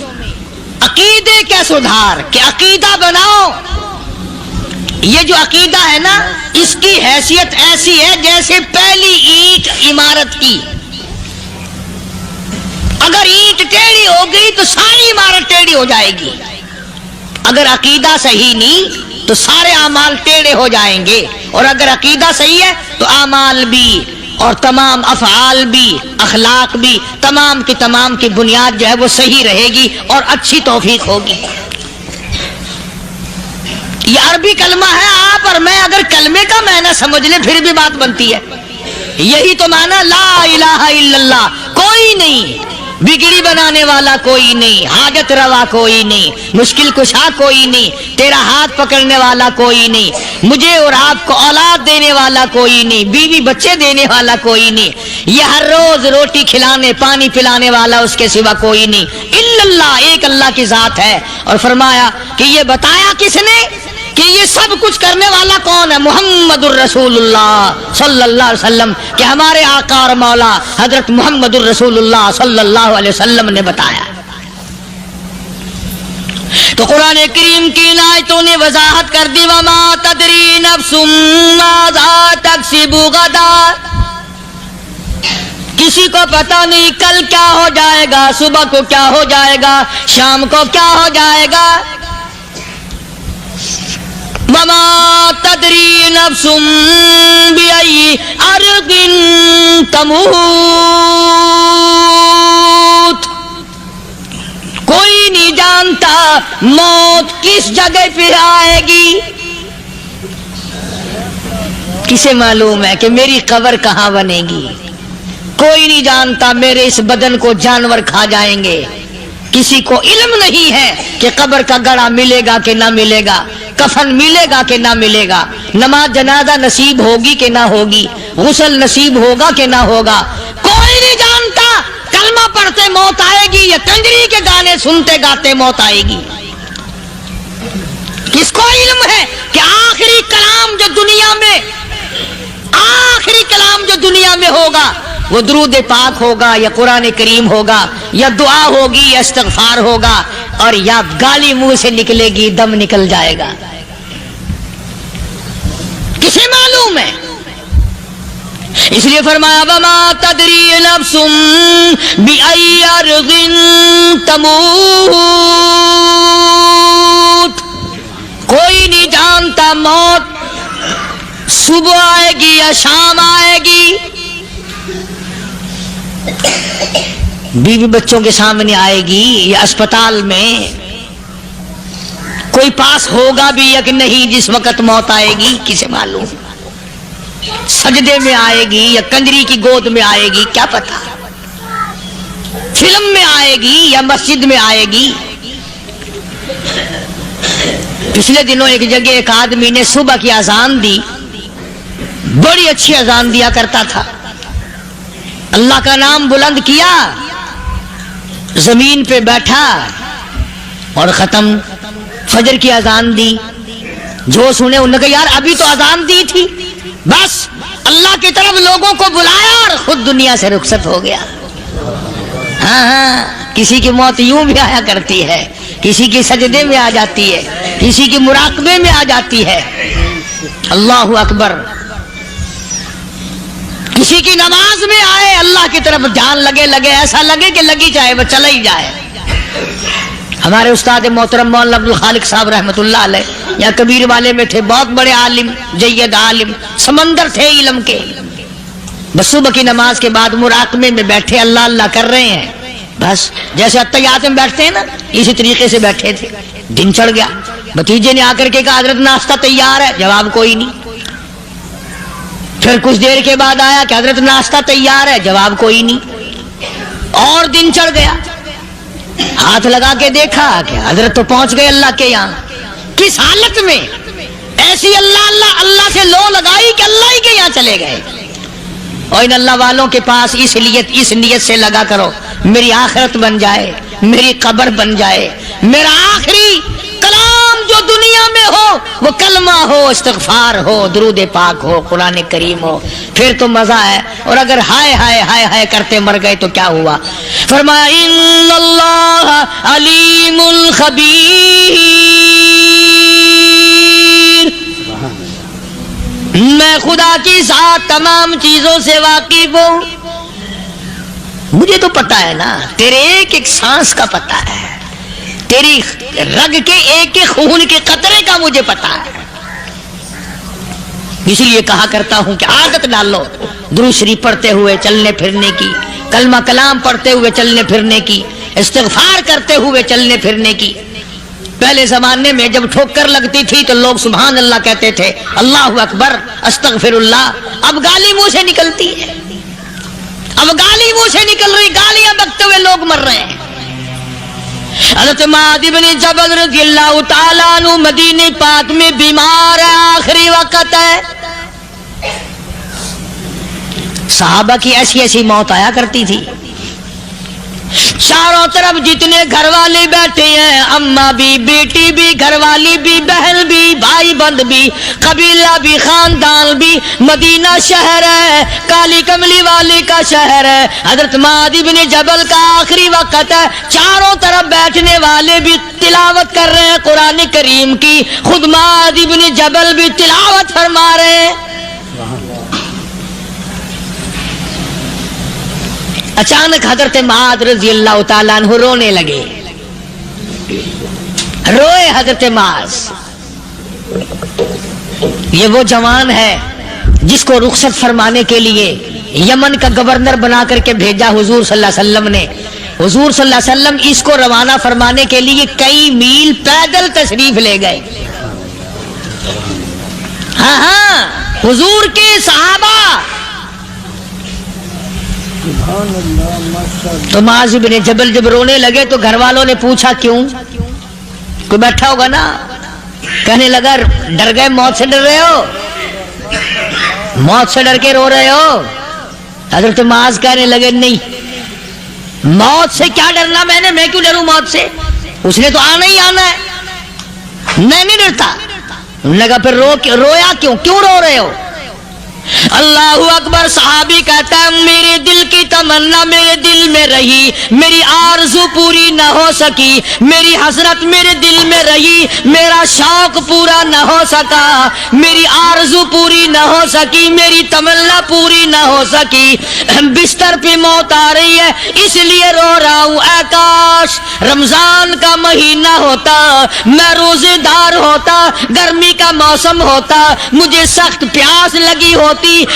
अकीदे का सुधार कि अकीदा बनाओ। ये जो अकीदा है ना इसकी हैसियत ऐसी है जैसे पहली ईंट इमारत की, अगर ईंट टेढ़ी हो गई तो सारी इमारत टेढ़ी हो जाएगी, अगर अकीदा सही नहीं तो सारे अमाल टेढ़े हो जाएंगे, और अगर अकीदा सही है तो अमाल भी और तमाम अफ़आल भी अखलाक भी तमाम की बुनियाद जो है वो सही रहेगी और अच्छी तौफीक होगी। ये अरबी कलमा है, आप और मैं अगर कलमे का माना समझ ले फिर भी बात बनती है। यही तो माना ला इलाहा इल्लल्लाह, कोई नहीं बिगड़ी बनाने वाला कोई नहीं, हाजत रवा कोई नहीं, मुश्किल कुशा कोई नहीं, तेरा हाथ पकड़ने वाला कोई नहीं, मुझे और आपको औलाद देने वाला कोई नहीं, बीवी बच्चे देने वाला कोई नहीं, ये हर रोज रोटी खिलाने पानी पिलाने वाला उसके सिवा कोई नहीं, इल्लल्लाह, एक अल्लाह की जात है। और फरमाया कि ये बताया किसने कि ये सब कुछ करने वाला कौन है? मुहम्मदुर रसूलुल्लाह सल्लल्लाहु अलैहि वसल्लम, कि हमारे आका और मौला हजरत मुहम्मदुर रसूलुल्लाह सल्लल्लाहु अलैहि वसल्लम ने बताया। तो कुरान करीम की इन आयतों ने वजाहत कर दी, वमा तदरी नफ्सुम माज़ा तक्सिबु गदा, किसी को पता नहीं कल क्या हो जाएगा, सुबह को क्या हो जाएगा, शाम को क्या हो जाएगा। वमा तदरी नफ्सुम बिअय्यि अर्दिन तमूत, कोई नहीं जानता मौत किस जगह पे आएगी। किसे मालूम है कि मेरी कब्र कहाँ बनेगी? कोई नहीं जानता मेरे इस बदन को जानवर खा जाएंगे। किसी को इल्म नहीं है कि कब्र का गड़ा मिलेगा कि ना मिलेगा, कफन मिलेगा कि ना मिलेगा, नमाज जनाजा नसीब होगी कि ना होगी, गुस्ल नसीब होगा कि ना होगा। कोई नहीं जानता कलमा पढ़ते मौत आएगी या कंजरी के गाने सुनते गाते मौत आएगी। किसको इल्म है कि आखिरी कलाम जो दुनिया में होगा वो दुरूद पाक होगा या कुरान करीम होगा या दुआ होगी या इस्तिग़फ़ार होगा, और या गाली मुंह से निकलेगी, दम निकल जाएगा। किसे मालूम है? इसलिए फरमाया वमा तदरी नफ्सुम बिअय्यि अर्दिन तमूत, कोई नहीं जानता मौत सुबह आएगी या शाम आएगी, बीवी बच्चों के सामने आएगी या अस्पताल में, कोई पास होगा भी या कि नहीं जिस वक्त मौत आएगी, किसे मालूम। सजदे में आएगी या कंजरी की गोद में आएगी, क्या पता। फिल्म में आएगी या मस्जिद में आएगी। पिछले दिनों एक जगह एक आदमी ने सुबह की अजान दी, बड़ी अच्छी अजान दिया करता था, अल्लाह का नाम बुलंद किया, जमीन पे बैठा और खत्म। फजर की अजान दी, जो सुने उन्होंने कहा यार अभी तो अजान दी थी, बस अल्लाह की तरफ लोगों को बुलाया और खुद दुनिया से रुखसत हो गया। हाँ, किसी की मौत यूं भी आया करती है, किसी की सजदे में आ जाती है, किसी की मुराकबे में आ जाती है। अल्लाहु अकबर। किसी की नमाज में आए, अल्लाह की तरफ ध्यान लगे, ऐसा लगे कि लगी जाए, वो चला ही जाए। हमारे उस्ताद मोहतरम मौलाना अब्दुल खालिक साहब रहमतुल्लाह अलैह यहाँ कबीर वाले में थे, बहुत बड़े आलिम, जय्यद आलिम, समंदर थे इल्म के। बस सुबह की नमाज के बाद मुराकबे में बैठे अल्लाह अल्लाह कर रहे हैं, बस जैसे अत्तहियात में बैठते हैं ना, इसी तरीके से बैठे थे। दिन चढ़ गया, भतीजे ने आकर के कहा हजरत नाश्ता तैयार है, जवाब कोई नहीं। फिर कुछ देर के बाद आया कि हजरत नाश्ता तैयार है, जवाब कोई नहीं। और दिन चढ़ गया, हाथ लगा के देखा कि हजरत तो पहुंच गए अल्लाह के यहाँ। किस हालत में? ऐसी अल्लाह अल्लाह अल्लाह से लो लगाई कि अल्लाह ही के यहाँ चले गए। और इन अल्लाह वालों के पास इस नियत से लगा करो, मेरी आखिरत बन जाए, मेरी कब्र बन जाए, मेरा आखिरी कलाम जो दुनिया में हो वो कलमा हो, इस्तिग़फ़ार हो, दुरूद पाक हो, कुरान करीम हो, फिर तो मजा है। और अगर हाय हाय हाय हाय करते मर गए तो क्या हुआ? फरमाया इन्नल्लाह अलीमुल खबीर, मैं खुदा की साथ तमाम चीजों से वाकिफ हूं। मुझे तो पता है ना, तेरे एक एक सांस का पता है, तेरी रग के एक एक खून के कतरे का मुझे पता है। इसलिए कहा करता हूं कि आदत डालो दुरूद शरीफ पढ़ते हुए चलने फिरने की, कलमा कलाम पढ़ते हुए चलने फिरने की, इस्तिग़फ़ार करते हुए चलने फिरने की। पहले जमाने में जब ठोकर लगती थी तो लोग सुभान अल्लाह कहते थे, अल्लाहु अकबर, अस्तगफिरुल्लाह। अब गाली मुंह से निकलती है। اب گالی منہ سے نکل رہی، گالیاں بکتے ہوئے لوگ مر رہے ہیں۔ حضرت معاذ بن جبل رضی اللہ تعالیٰ عنہ مدینہ پاک میں بیمار ہے، آخری وقت ہے۔ صحابہ کی ایسی ایسی موت آیا کرتی تھی، چاروں طرف جتنے گھر والے بیٹھے ہیں، اماں بھی، بیٹی بھی، گھر والی بھی، بہن بھی، بھائی بند بھی، قبیلہ بھی، خاندان بھی، مدینہ شہر ہے، کالی کملی والے کا شہر ہے۔ حضرت معاذ بن جبل کا آخری وقت ہے، چاروں طرف بیٹھنے والے بھی تلاوت کر رہے ہیں قرآن کریم کی، خود معاذ بن جبل بھی تلاوت فرما رہے ہیں۔ اچانک حضرت معاذ رضی اللہ تعالیٰ عنہ رونے لگے، روئے حضرت معاذ۔ یہ وہ جوان ہے جس کو رخصت فرمانے کے لیے یمن کا گورنر بنا کر کے بھیجا حضور صلی اللہ علیہ وسلم نے۔ حضور صلی اللہ علیہ وسلم اس کو روانہ فرمانے کے لیے کئی میل پیدل تشریف لے گئے۔ ہاں حضور کے صحابہ۔ تو معاذ بن جبل جب رونے لگے تو گھر والوں نے پوچھا کیوں؟ کوئی بیٹھا ہوگا نا، کہنے لگا ڈر گئے، موت سے ڈر رہے ہو، موت سے ڈر کے رو رہے ہو؟ حضرت معاذ کہنے لگے نہیں، موت سے کیا ڈرنا، میں کیوں ڈروں موت سے، اس نے تو آنا ہی آنا ہے، میں نہیں ڈرتا۔ انہوں نے کہا پھر رویا کیوں رو رہے ہو؟ اللہ اکبر۔ صحابی کہتا ہے میرے دل کی تمنا میرے دل میں رہی، میری آرزو پوری نہ ہو سکی، میری حسرت میرے دل میں رہی، میرا شوق پورا نہ ہو سکا، میری آرزو پوری نہ ہو سکی، میری تمنا پوری نہ ہو سکی، بستر پہ موت آ رہی ہے اس لیے رو رہا ہوں۔ اے کاش رمضان کا مہینہ ہوتا، میں روزے دار ہوتا، گرمی کا موسم ہوتا، مجھے سخت پیاس لگی ہوتی،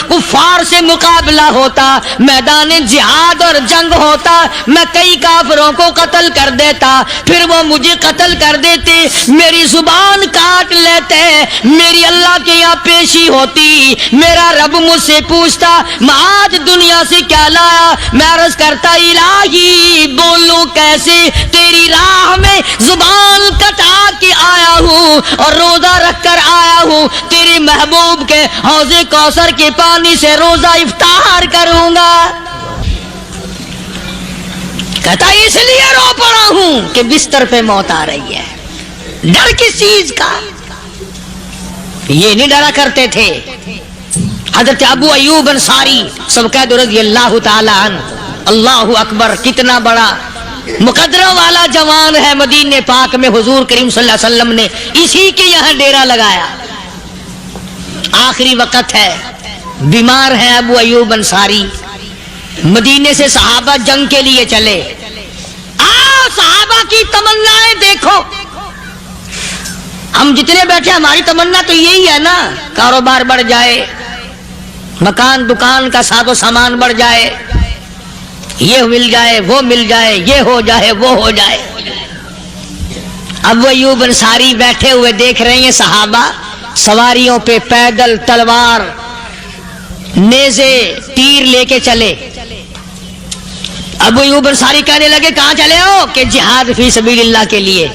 کفار سے مقابلہ ہوتا، میدان جہاد اور جنگ ہوتا، میں کئی کافروں کو قتل کر دیتا، پھر وہ مجھے قتل کر دیتے، میری زبان کاٹ لیتے، میری اللہ کے یہاں پیشی ہوتی، میرا رب مجھ سے پوچھتا معاذ دنیا سے کیا لایا؟ میں عرض کرتا الہی بولوں کیسے، تیری راہ میں زبان کٹا کے آیا ہوں اور روزہ رکھ کر آیا ہوں، تیرے محبوب کے حوض کوثر کے پانی سے روزہ افطار کروں گا۔ کہتا اس لیے رو پڑا ہوں کہ بستر پہ موت آ رہی ہے۔ ڈر کس چیز کا؟ یہ نہیں ڈرا کرتے تھے۔ حضرت ابو ایوب انصاری سب کہہ دو رضی اللہ تعالی عنہ، اللہ اکبر، کتنا بڑا مقدرہ والا جوان ہے۔ مدینہ پاک میں حضور کریم صلی اللہ علیہ وسلم نے اسی کے یہاں ڈیرا لگایا۔ آخری وقت ہے، بیمار ہے ابو ایوب انصاری، مدینے سے صحابہ جنگ کے لیے چلے۔ صحابہ کی تمنائیں دیکھو، ہم جتنے بیٹھے ہماری تمنا تو یہی ہے نا، کاروبار بڑھ جائے، مکان دکان کا ساز و سامان بڑھ جائے، یہ مل جائے، وہ مل جائے، یہ ہو جائے، وہ ہو جائے۔ ابو ایوب انصاری بیٹھے ہوئے دیکھ رہے ہیں صحابہ سواریوں پہ پیدل تلوار نیزے تیر لے کے چلے۔ ابو ایوب انصاری کہنے لگے کہاں چلے ہو؟ کہ جہاد فی سبیل اللہ کے لیے۔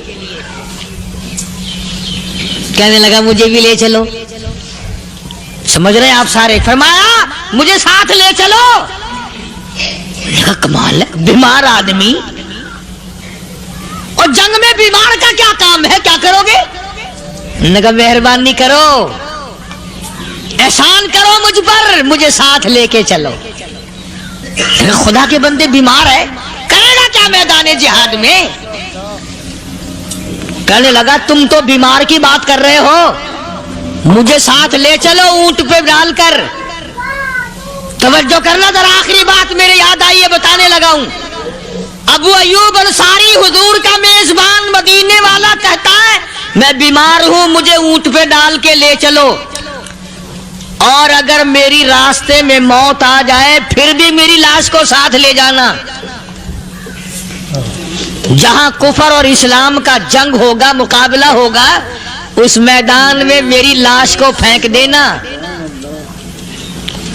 کہنے لگا مجھے بھی لے چلو۔ سمجھ رہے ہیں آپ سارے؟ فرمایا مجھے ساتھ لے چلو۔ کمال ہے، بیمار آدمی اور جنگ میں بیمار کا کیا کام ہے، کیا کرو گے؟ نے کہا مہربانی کرو، احسان کرو مجھ پر، مجھے ساتھ لے کے چلو۔ خدا کے بندے بیمار ہے، کرے گا کیا میدان جہاد میں؟ کہنے لگا تم تو بیمار کی بات کر رہے ہو، مجھے ساتھ لے چلو اونٹ پہ ڈال کر۔ توجہ کرنا ذرا، آخری بات میرے یاد آئی ہے، بتانے لگا ہوں۔ ابو ایوب انصاری حضور کا میزبان مدینے والا کہتا ہے میں بیمار ہوں، مجھے اونٹ پہ ڈال کے لے چلو، اور اگر میری راستے میں موت آ جائے پھر بھی میری لاش کو ساتھ لے جانا۔ جہاں کفر اور اسلام کا جنگ ہوگا، مقابلہ ہوگا، اس میدان میں میری لاش کو پھینک دینا۔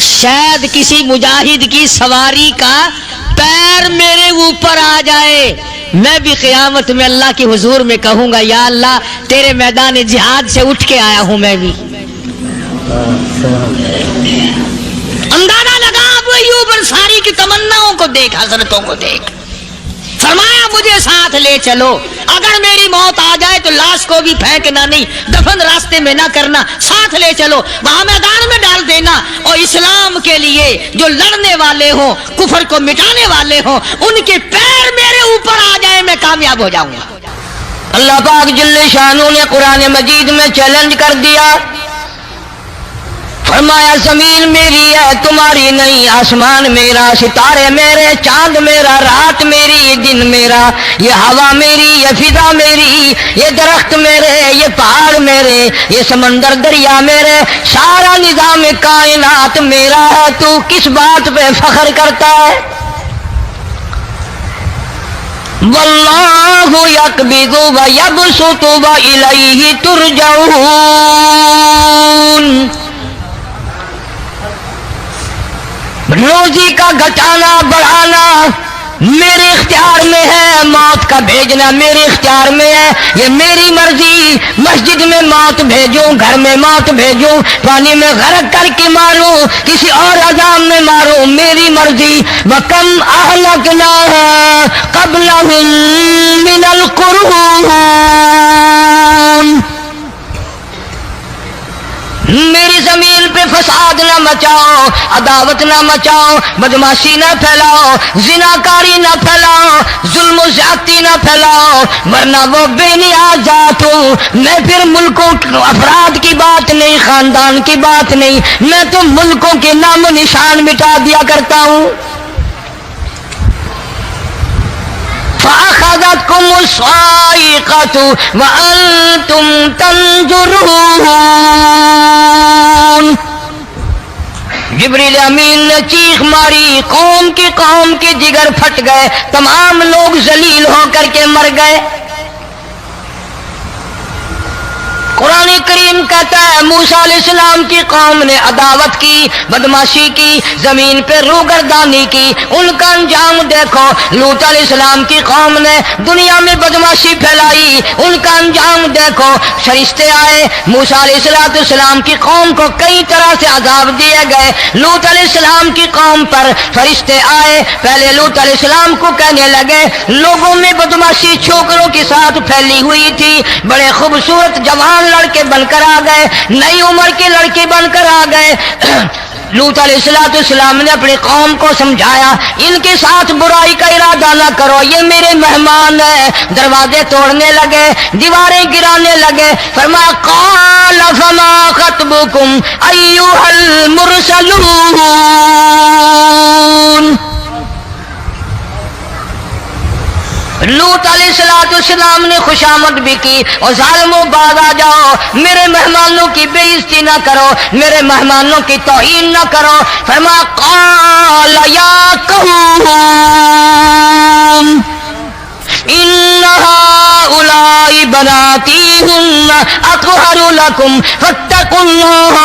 शायद किसी मुजाहिद की सवारी का पैर मेरे ऊपर आ जाए, मैं भी क़यामत में अल्लाह की हुजूर में कहूँगा, या अल्लाह तेरे मैदान जिहाद से उठ के आया हूँ मैं भी। अंदाजा लगा अबू अय्यूब अंसारी की तमन्नाओं को देख, हजरतों को देख। फरमाया मुझे साथ ले चलो, अगर मेरी मौत आ जाए तो लाश को भी फेंकना नहीं, दफन रास्ते में ना करना, साथ ले चलो, वहां मैदान में डाल देना, और इस्लाम के लिए जो लड़ने वाले हों, कुफर को मिटाने वाले हों, उनके पैर मेरे ऊपर आ जाए, मैं कामयाब हो जाऊंगा। अल्लाह पाक जल्ले शानू ने कुरान मजीद में चैलेंज कर दिया, फरमाया जमीन मेरी है तुम्हारी नहीं, आसमान मेरा, सितारे मेरे, चांद मेरा, रात मेरी, दिन मेरा, ये हवा मेरी, ये फिजा मेरी, ये दरख्त मेरे, ये पहाड़ मेरे, ये समंदर दरिया मेरे, सारा निजाम कायनात मेरा है, तू किस बात पे फख्र करता है? वल्लाहु यक़बिज़ु व यबसुतु व इलैहि तुरजऊन। रोजी का घटाना बढ़ाना मेरे इख्तियार में है, मौत का भेजना मेरे इख्तियार में है, ये मेरी मर्जी। मस्जिद में मौत भेजूं, घर में मौत भेजूं, पानी में गरक करके मारूं, किसी और अजाब में मारूं, मेरी मर्जी। वकम अहलकना क़ब्लहुम मिनल क़ुरून। मेरी जमीन पे फसाद ना मचाओ, अदावत ना मचाओ, बदमाशी ना फैलाओ, जिनाकारी ना फैलाओ, जुल्म ज्यादती ना फैलाओ, वरना वो बेनियाज जात हूं मैं। फिर मुल्कों अफराद की बात नहीं, खानदान की बात नहीं, मैं तो मुल्कों के नामो निशान मिटा दिया करता हूं। फ़अख़ज़तकुमुस्साइक़तु वअन्तुम तंज़ुरून। जिब्रील अमीन ने चीख मारी, कौम के जिगर फट गए, तमाम लोग जलील होकर के मर गए। कुरान करीम कहता है मूसा अलैहिस्सलाम की कौम ने अदावत की, बदमाशी की, जमीन पे रूगर्दानी की, उनका अंजाम देखो। लूत अलैहिस्सलाम की कौम ने दुनिया में बदमाशी फैलाई, उनका अंजाम देखो। फरिश्ते आए, मूसा अलैहिस्सलाम की कौम को कई तरह से अजाब दिए गए। लूत अलैहिस्सलाम की कौम पर फरिश्ते आए, पहले लूत अलैहिस्सलाम को कहने लगे, लोगों में बदमाशी छोकरों के साथ फैली हुई थी, बड़े खूबसूरत जवान लड़के बनकर आ गए, नई उम्र के लड़के बनकर आ गए। लूत अलैहिस्सलाम ने अपनी कौम को समझाया, इनके साथ बुराई का इरादा न करो, ये मेरे मेहमान हैं। दरवाजे तोड़ने लगे, दीवारें गिराने लगे। फरमाया क़ाल फमा ख़त्बुकुम अय्युहल मुरसलून। लूत अलैहिस्सलाम ने खुशामद भी की, और ज़ालिमों बाज आ जाओ, मेरे मेहमानों की बेइज्जती ना करो, मेरे मेहमानों की तौहीन ना करो। फरमाया क़ाल या क़ौम इन्ना हाउलाई बनाती हुन्ना अत्हरु लकुम फत्तकुल्लाह।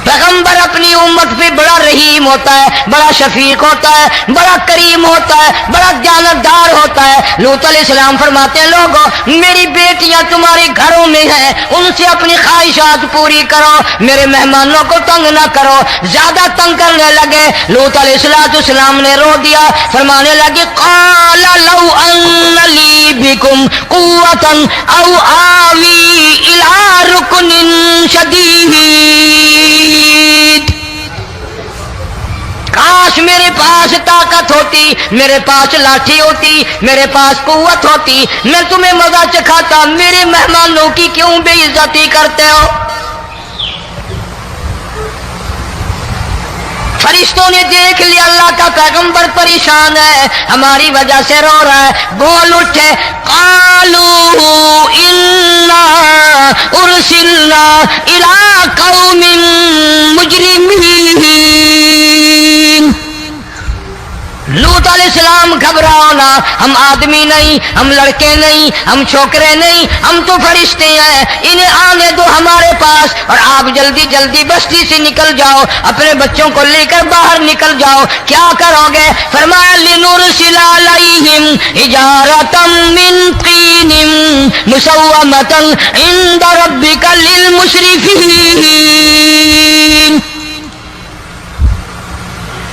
पैगंबर अपनी उम्मत पे बड़ा रहीम होता है, बड़ा शफीक होता है, बड़ा करीम होता है, बड़ा जानतदार होता है। लूत अलैहिस्सलाम फरमाते हैं, लोगों मेरी बेटियां तुम्हारे घरों में हैं, उनसे अपनी ख्वाहिशात पूरी करो, मेरे मेहमानों को तंग ना करो। ज्यादा तंग करने लगे, लूत अलैहिस्सलाम ने रो दिया, फरमाने लगे क़ाल लौ अन्न ली बिकुम क़ुव्वतन औ आवी इला रुकनिन शदीद। काश मेरे पास ताकत होती, मेरे पास लाठी होती, मेरे पास कुव्वत होती, मैं तुम्हें मजा चखाता। मेरे मेहमानों की क्यों बेइज्जती करते हो? फरिश्तों ने देख लिया अल्लाह का पैगंबर परेशान है, हमारी वजह से रो रहा है, बोल उठे क़ालू इन्ना उरसिलना इला क़ौमिन मुजरिमीन। लूत लूत अलैहिस्सलाम घबराओ ना, हम आदमी नहीं, हम लड़के नहीं, हम छोकरे नहीं, हम तो फरिश्ते हैं, इन्हें आने दो हमारे पास और आप जल्दी जल्दी बस्ती से निकल जाओ, अपने बच्चों को लेकर बाहर निकल जाओ। क्या करोगे? फरमाया लिनुरसिला अलैहिम हिजारतम मिन तीनिम मुसव्वमतन इंद रब्बिका लिल मुशरिफीन।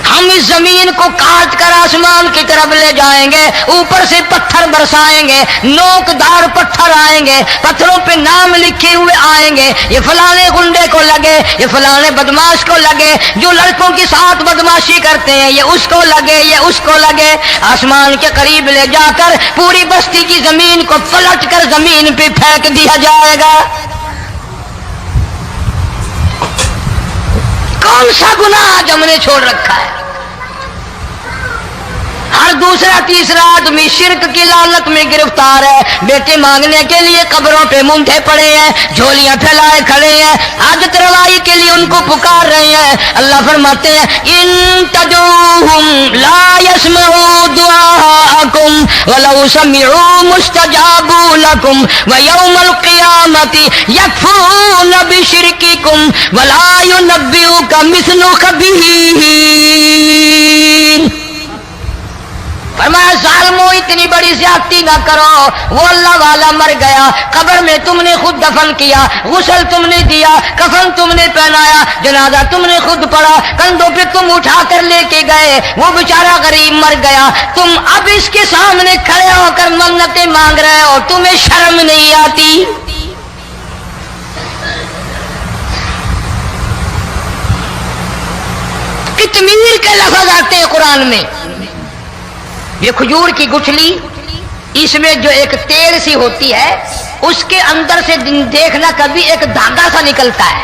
हम इस जमीन को काट कर आसमान की तरफ ले जाएंगे, ऊपर से पत्थर बरसाएंगे, नोकदार पत्थर आएंगे, पत्थरों पे नाम लिखे हुए आएंगे, ये फलाने गुंडे को लगे, ये फलाने बदमाश को लगे, जो लड़कों के साथ बदमाशी करते हैं ये उसको लगे, ये उसको लगे। आसमान के करीब ले जाकर पूरी बस्ती की जमीन को पलट कर जमीन पे फेंक दिया जाएगा। कौन सा गुनाह आज हमने छोड़ रखा है? हर दूसरा तीसरा आदमी शिर्क की लालत में गिरफ्तार है, बेटे मांगने के लिए कब्रों पे मुंडे पड़े हैं, झोलियां फैलाए खड़े हैं, हाजत रवाई के लिए उनको पुकार रहे हैं। अल्लाह फरमाते हैं इन तदूहुम ला यस्मऊ दुआकुम वलौ समिऊ मुस्तजाबू लकुम व यौमल क़ियामति यकफून बिशिरकिकुम वला युनब्बिउका मिस्लु खबीर। फरमाया जालिमों इतनी बड़ी ज्यादती ना करो, वो अल्लाह वाला मर गया, कब्र में तुमने खुद दफन किया, गुस्ल तुमने दिया, कफन तुमने पहनाया, जनाजा तुमने खुद पढ़ा, कंधों पे तुम उठा कर लेके गए, वो बेचारा गरीब मर गया, तुम अब इसके सामने खड़े होकर मन्नतें मांग रहे हो, तुम्हें शर्म नहीं आती? कितमीर के लफ्ज आते हैं कुरान में। ये खजूर की गुठली, इसमें जो एक तेल सी होती है, उसके अंदर से देखना कभी एक धागा सा निकलता है।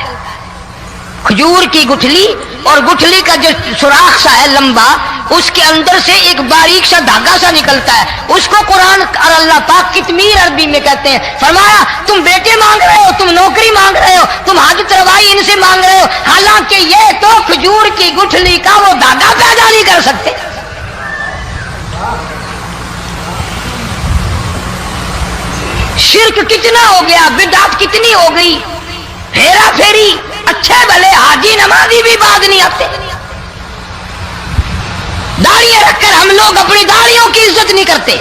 खजूर की गुठली और गुठली का जो सुराख सा है लंबा, उसके अंदर से एक बारीक सा धागा सा निकलता है, उसको कुरान और अल्लाह पाक कितमीर अरबी में कहते हैं। फरमाया तुम बेटे मांग रहे हो, तुम नौकरी मांग रहे हो, तुम हाजत रवाई इनसे मांग रहे हो, हालांकि ये तो खजूर की गुठली का वो धागा पैदा नहीं कर सकते। शिर्क कितना हो गया, बिदअत कितनी हो गई, हेरा फेरी, अच्छे भले हाजी नमाजी भी बात नहीं आते। दाढ़ियां रखकर हम लोग अपनी दाढ़ियों की इज्जत नहीं करते।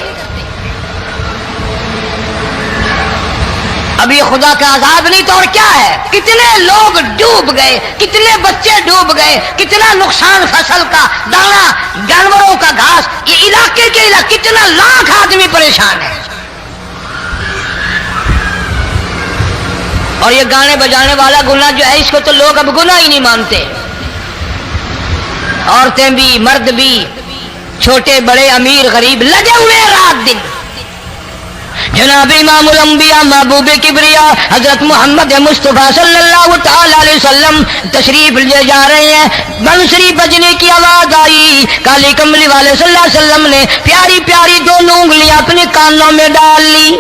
अब ये खुदा का अज़ाब नहीं तो और क्या है? कितने लोग डूब गए, कितने बच्चे डूब गए, कितना नुकसान फसल का, दाना, जानवरों का घास, ये इलाके के इलाके कितना लाख आदमी परेशान है। और ये गाने बजाने वाला गुनाह जो है, इसको तो लोग अब गुनाह ही नहीं मानते। औरतें भी, मर्द भी, छोटे बड़े, अमीर गरीब लगे हुए हैं रात दिन। जनाब इमामुल अंबिया महबूब किबरिया हजरत मोहम्मद मुस्तफा सल्लल्लाहु तआला अलैहि वसल्लम तशरीफ ले जा रहे हैं, बंसरी बजने की आवाज आई, काली कमली वाले सल्लल्लाहु अलैहि वसल्लम ने प्यारी प्यारी दोनों उंगलियां अपने कानों में डाल ली।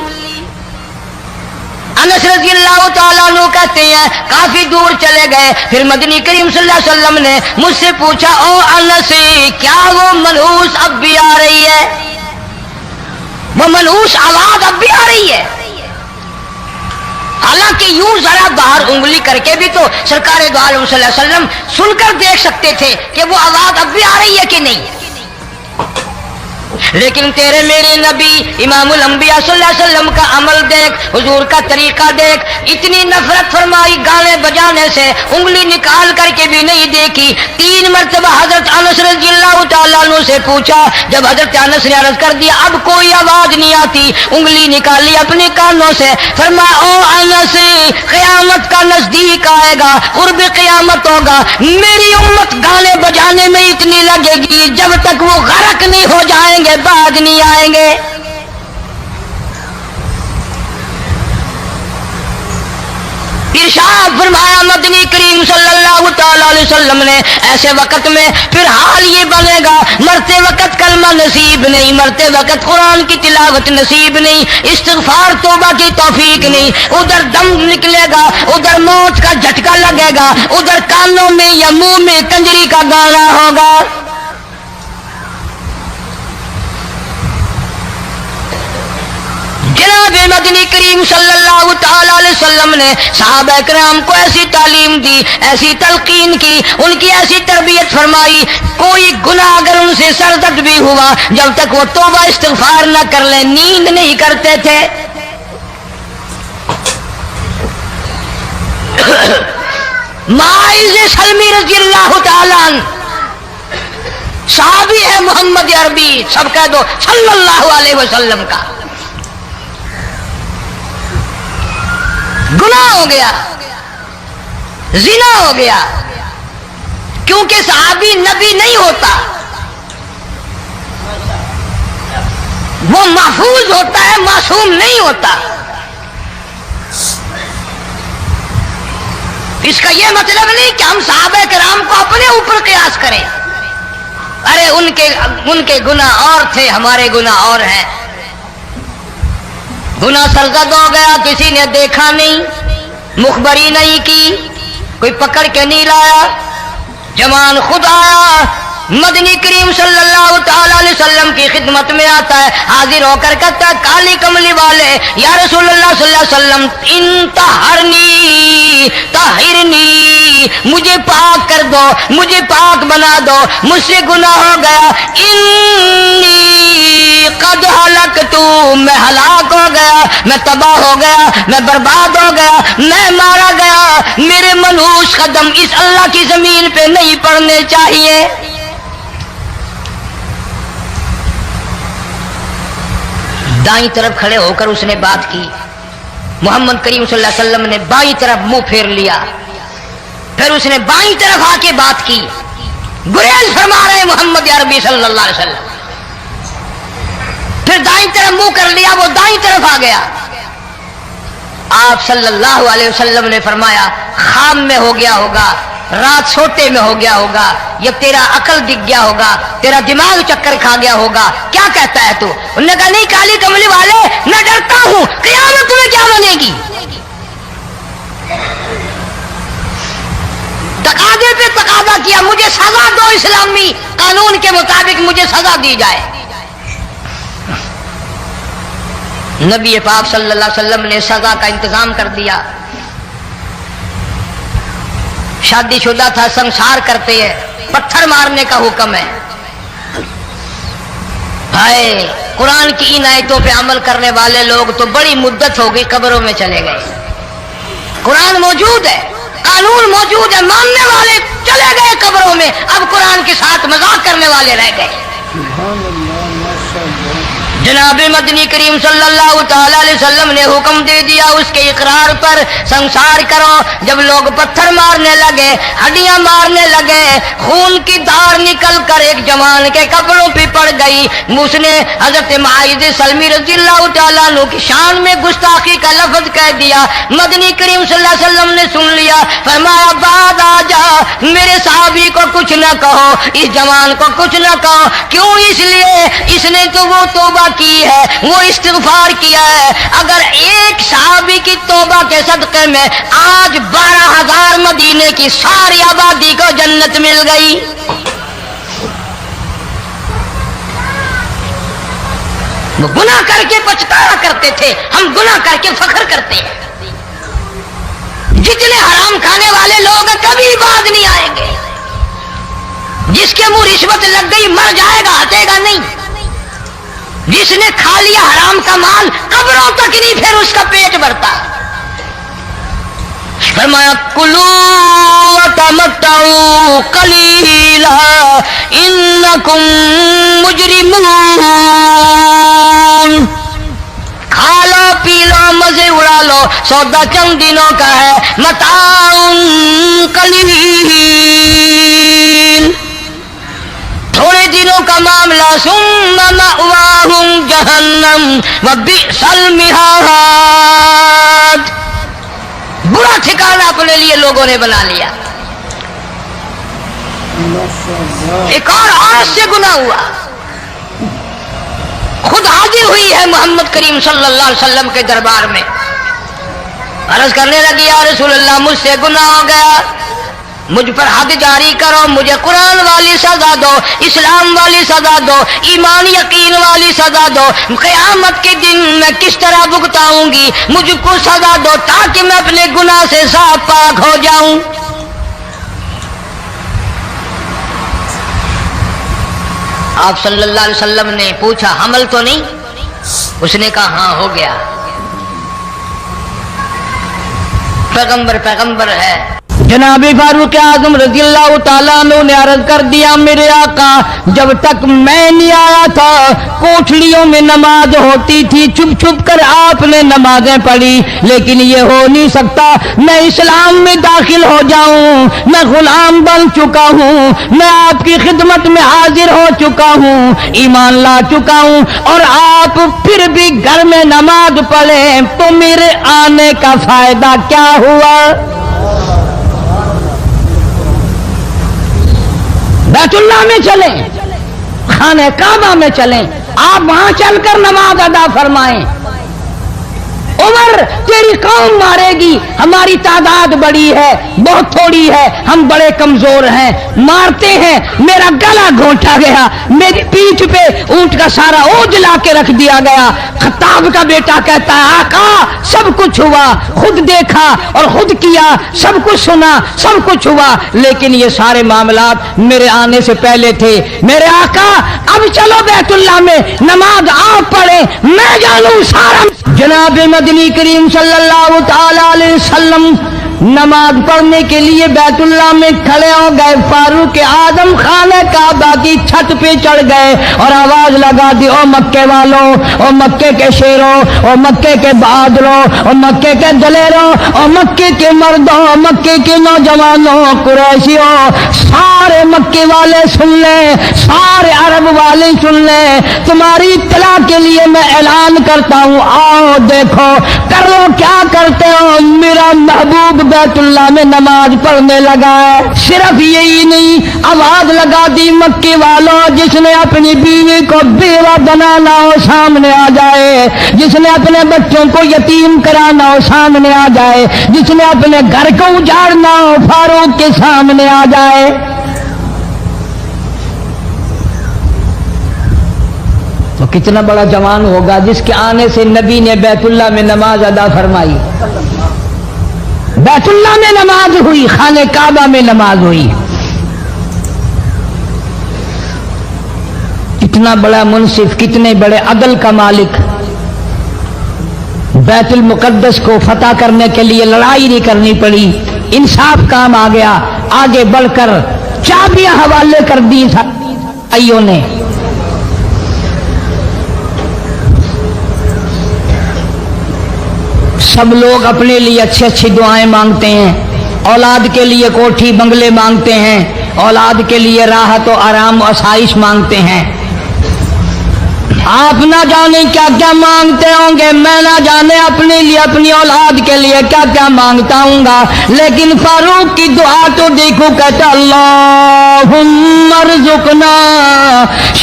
अनस रज़ियल्लाहु तआला अन्हु कहते हैं काफी दूर चले गए, फिर मदनी करीम सल्लल्लाहु अलैहि वसल्लम ने मुझसे पूछा, ओ अनस क्या वो मनहूस अब भी आ रही है? वो मनहूस आवाज अब भी आ रही है? हालांकि यूं जरा बाहर उंगली करके भी तो सरकार दो आलम सल्लल्लाहु अलैहि वसल्लम सुनकर देख सकते थे कि वो आवाज अब भी आ रही है कि नहीं। लेकिन तेरे मेरे नबी इमामुल अंबिया सल्लल्लाहु अलैहि वसल्लम का अमल देख, हुजूर का तरीका देख, इतनी नफरत फरमाई गाने बजाने से, उंगली निकाल करके भी नहीं देखी। 3 मरतबा हजरत अनस रज़ियल्लाहु तआला अन्हु से पूछा, जब हजरत अनस ने अर्ज कर दिया अब कोई आवाज नहीं आती, उंगली निकाली अपने कानों से, फरमाया ओ अनस क़यामत का नजदीक आएगा, कुर्ब क़यामत होगा, मेरी उम्मत गाने बजाने में इतनी लगेगी जब तक वो गरक नहीं हो जाएंगे बाज नहीं आएंगे। इरशाद फरमाया मदनी करीम सल्लल्लाहु तआला अलैहि वसल्लम ने, ऐसे वक्त में फिर हाल ये बनेगा, मरते वक्त कलमा नसीब नहीं, मरते वक्त कुरान की तिलावत नसीब नहीं, इस्तिग़फ़ार तौबा की तौफीक नहीं, उधर दम निकलेगा, उधर मौत का झटका लगेगा, उधर कानों में या मुंह में कंजरी का गाना होगा। مدنی کریم صلی اللہ تعالی علیہ وسلم نے صحابہ کرام کو ایسی تعلیم دی، ایسی تلقین کی، ان کی ایسی تربیت فرمائی، کوئی گناہ اگر ان سے سرزد بھی ہوا جب تک وہ توبہ استغفار نہ کر لیں نیند نہیں کرتے تھے۔ معاذ سلمی رضی اللہ تعالیٰ عنہ صحابی ہے محمد عربی، سب کہہ دو صلی اللہ علیہ وسلم کا۔ گناہ ہو گیا، زنا ہو گیا، کیونکہ صحابی نبی نہیں ہوتا، وہ محفوظ ہوتا ہے، معصوم نہیں ہوتا۔ اس کا یہ مطلب نہیں کہ ہم صحابہ کرام کو اپنے اوپر قیاس کریں، ارے ان کے گناہ اور تھے، ہمارے گناہ اور ہیں۔ گناہ سرزد ہو گیا، کسی نے دیکھا نہیں، مخبری نہیں کی، کوئی پکڑ کے نہیں لایا، جوان خود آیا، مدنی کریم صلی اللہ تعالی علیہ وسلم کی خدمت میں آتا ہے، حاضر ہو کر کہتا ہے کالی کملی والے یا رسول اللہ صلی اللہ علیہ وسلم انطہرنی طہرنی، مجھے پاک کر دو، مجھے پاک بنا دو، مجھ سے گناہ ہو گیا، انی قد ہلکت، میں ہلاک ہو گیا، میں تباہ ہو گیا، میں برباد ہو گیا، میں مارا گیا، میرے منحوس قدم اس اللہ کی زمین پہ نہیں پڑنے چاہیے۔ دائیں طرف کھڑے ہو کر اس نے بات کی، محمد کریم صلی اللہ علیہ وسلم نے بائیں طرف منہ پھیر لیا، پھر اس نے بائیں طرف آ کے بات کی، گریز فرما رہے محمد عربی صلی اللہ علیہ وسلم، پھر دائیں طرف منہ کر لیا، وہ دائیں طرف آ گیا۔ آپ صلی اللہ علیہ وسلم نے فرمایا خام میں ہو گیا ہوگا، رات سوتے میں ہو گیا ہوگا، یا تیرا عقل دکھ گیا ہوگا، تیرا دماغ چکر کھا گیا ہوگا، کیا کہتا ہے تو؟ انہوں نے کہا نہیں کالی کملی والے، میں ڈرتا ہوں قیامت میں کیا بنے گی۔ تقاضے پہ تقاضا کیا، مجھے سزا دو، اسلامی قانون کے مطابق مجھے سزا دی جائے۔ نبی پاک صلی اللہ علیہ وسلم نے سزا کا انتظام کر دیا۔ شادی شدہ تھا، سنسار کرتے ہیں، پتھر مارنے کا حکم ہے۔ ہائے قرآن کی ان آیتوں پہ عمل کرنے والے لوگ تو بڑی مدت ہو گئی قبروں میں چلے گئے۔ قرآن موجود ہے، قانون موجود ہے، ماننے والے چلے گئے قبروں میں، اب قرآن کے ساتھ مذاق کرنے والے رہ گئے۔ جناب مدنی کریم صلی اللہ تعالی علیہ وسلم نے حکم دے دیا اس کے اقرار پر سنسار کرو۔ جب لوگ پتھر مارنے لگے، ہڈیاں مارنے لگے، خون کی دھار نکل کر ایک جوان کے کپڑوں پہ پڑ گئی، اس نے حضرت معاذ سلمی رضی اللہ تعالیٰ عنہ کی شان میں گستاخی کا لفظ کہہ دیا۔ مدنی کریم صلی اللہ علیہ وسلم نے سن لیا، فرمایا بعد آ جا، میرے صحابی کو کچھ نہ کہو، اس جوان کو کچھ نہ کہو۔ کیوں؟ اس لیے اس نے تو وہ توبہ کی ہے، وہ استغفار کیا ہے۔ اگر ایک صحابی کی توبہ کے صدقے میں آج 12,000 مدینے کی ساری آبادی کو جنت مل گئی۔ وہ گناہ کر کے پچھتایا کرتے تھے، ہم گناہ کر کے فخر کرتے ہیں۔ جتنے حرام کھانے والے لوگ کبھی بعد نہیں آئیں گے۔ جس کے منہ رشوت لگ گئی مر جائے گا، ہٹے گا نہیں۔ جس نے کھا لیا حرام کا مال قبروں تک نہیں پھر اس کا پیٹ بھرتا۔ فرمایا کلو وتمتعوا قلیلا انکم مجرمون، کھا لو پی لو مزے اڑا لو، سودا چند دنوں کا ہے، متاع قلیل، تھوڑے دنوں کا معاملہ، ثم مأواہم جہنم وبئس المہاد، برا ٹھکانہ اپنے لیے لوگوں نے بنا لیا۔ ایک اور عورت سے گناہ ہوا، خود حاضر ہوئی ہے محمد کریم صلی اللہ علیہ وسلم کے دربار میں، عرض کرنے لگی یا رسول اللہ مجھ سے گناہ ہو گیا، مجھ پر حد جاری کرو، مجھے قرآن والی سزا دو، اسلام والی سزا دو، ایمان یقین والی سزا دو، قیامت کے دن میں کس طرح بھگتاؤں گی، مجھ کو سزا دو تاکہ میں اپنے گناہ سے صاف پاک ہو جاؤں۔ آپ صلی اللہ علیہ وسلم نے پوچھا حمل تو نہیں؟ اس نے کہا ہاں ہو گیا۔ پیغمبر ہے۔ جناب فاروق اعظم رضی اللہ تعالیٰ عنہ نے عرض کر دیا میرے آقا جب تک میں نہیں آیا تھا کوٹھلیوں میں نماز ہوتی تھی، چھپ چھپ کر آپ نے نمازیں پڑھی، لیکن یہ ہو نہیں سکتا، میں اسلام میں داخل ہو جاؤں، میں غلام بن چکا ہوں، میں آپ کی خدمت میں حاضر ہو چکا ہوں، ایمان لا چکا ہوں، اور آپ پھر بھی گھر میں نماز پڑھیں تو میرے آنے کا فائدہ کیا ہوا؟ بیت اللہ میں چلیں، خانہ کعبہ میں چلیں، آپ وہاں چل کر نماز ادا فرمائیں۔ عمر تیری قوم مارے گی، ہماری تعداد بڑی ہے، بہت تھوڑی ہے، ہم بڑے کمزور ہیں، مارتے ہیں، میرا گلا گھونٹا گیا، میری پیٹھ پہ اونٹ کا سارا اوج لا کے رکھ دیا گیا۔ خطاب کا بیٹا کہتا ہے آقا سب کچھ ہوا، خود دیکھا اور خود کیا، سب کچھ سنا، سب کچھ ہوا، لیکن یہ سارے معاملات میرے آنے سے پہلے تھے۔ میرے آقا اب چلو بیت اللہ میں نماز آپ پڑھیں، میں جانوں سارا۔ جناب مدنی کریم صلی اللہ تعالی علیہ وسلم نماز پڑھنے کے لیے بیت اللہ میں کھڑے ہو گئے۔ فاروق اعظم خانہ کعبہ کی چھت پہ چڑھ گئے اور آواز لگا دی او مکے والوں، او مکے کے شیروں، او مکے کے بہادروں، او مکے کے دلیروں، او مکے کے مردوں، مکے کے نوجوانوں، قریشیوں، سارے مکے والے سن لیں، سارے عرب والے سن لیں، تمہاری اطلاع کے لیے میں اعلان کرتا ہوں، آؤ دیکھو کر لو کیا کرتے ہو، میرا محبوب بیت اللہ میں نماز پڑھنے لگا ہے۔ صرف یہی نہیں، آواز لگا دی مکے والوں جس نے اپنی بیوی کو بیوہ بنانا ہو سامنے آ جائے، جس نے اپنے بچوں کو یتیم کرانا ہو سامنے آ جائے، جس نے اپنے گھر کو اجاڑنا ہو فاروق کے سامنے آ جائے۔ تو کتنا بڑا جوان ہوگا جس کے آنے سے نبی نے بیت اللہ میں نماز ادا فرمائی، بیت اللہ میں نماز ہوئی، خانہ کعبہ میں نماز ہوئی۔ کتنا بڑا منصف، کتنے بڑے عدل کا مالک، بیت المقدس کو فتح کرنے کے لیے لڑائی نہیں کرنی پڑی، انصاف کام آ گیا، آگے بڑھ کر چابیاں حوالے کر دی بھائیوں نے۔ سب لوگ اپنے لیے اچھی اچھی دعائیں مانگتے ہیں، اولاد کے لیے کوٹھی بنگلے مانگتے ہیں، اولاد کے لیے راحت و آرام و آسائش مانگتے ہیں۔ آپ نہ جانے کیا کیا مانگتے ہوں گے، میں نہ جانے اپنے لیے اپنی اولاد کے لیے کیا کیا مانگتا ہوں گا، لیکن فاروق کی دعا تو دیکھو، کہتا اللہم ارزقنا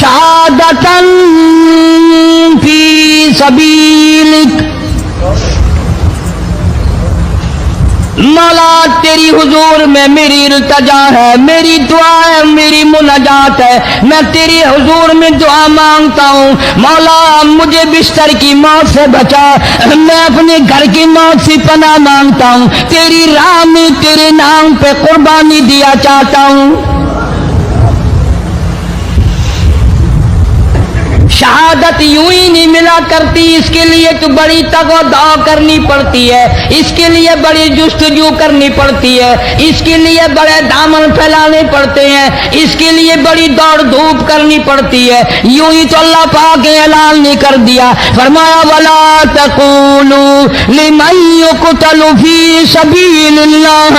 شہادتاً فی سبیلک۔ مولا تیری حضور میں میری التجا ہے، میری دعا ہے، میری مناجات ہے، میں تیری حضور میں دعا مانگتا ہوں، مولا مجھے بستر کی موت سے بچا، میں اپنے گھر کی موت سے پناہ مانگتا ہوں، تیری راہ میں تیرے نام پہ قربانی دیا چاہتا ہوں۔ شہادت یوں ہی نہیں ملا کرتی، اس کے لیے تو بڑی تگ و دو کرنی پڑتی ہے، اس کے لیے بڑی جستجو کرنی پڑتی ہے، اس کے لیے بڑے دامن پھیلانے پڑتے ہیں، اس کے لیے بڑی دوڑ دھوپ کرنی پڑتی ہے۔ یوں ہی تو اللہ پاک نے اعلان نہیں کر دیا، فرمایا وَلَا تَقُولُوا لِمَن يُقْتَلُ فِي سَبِيلِ اللَّهِ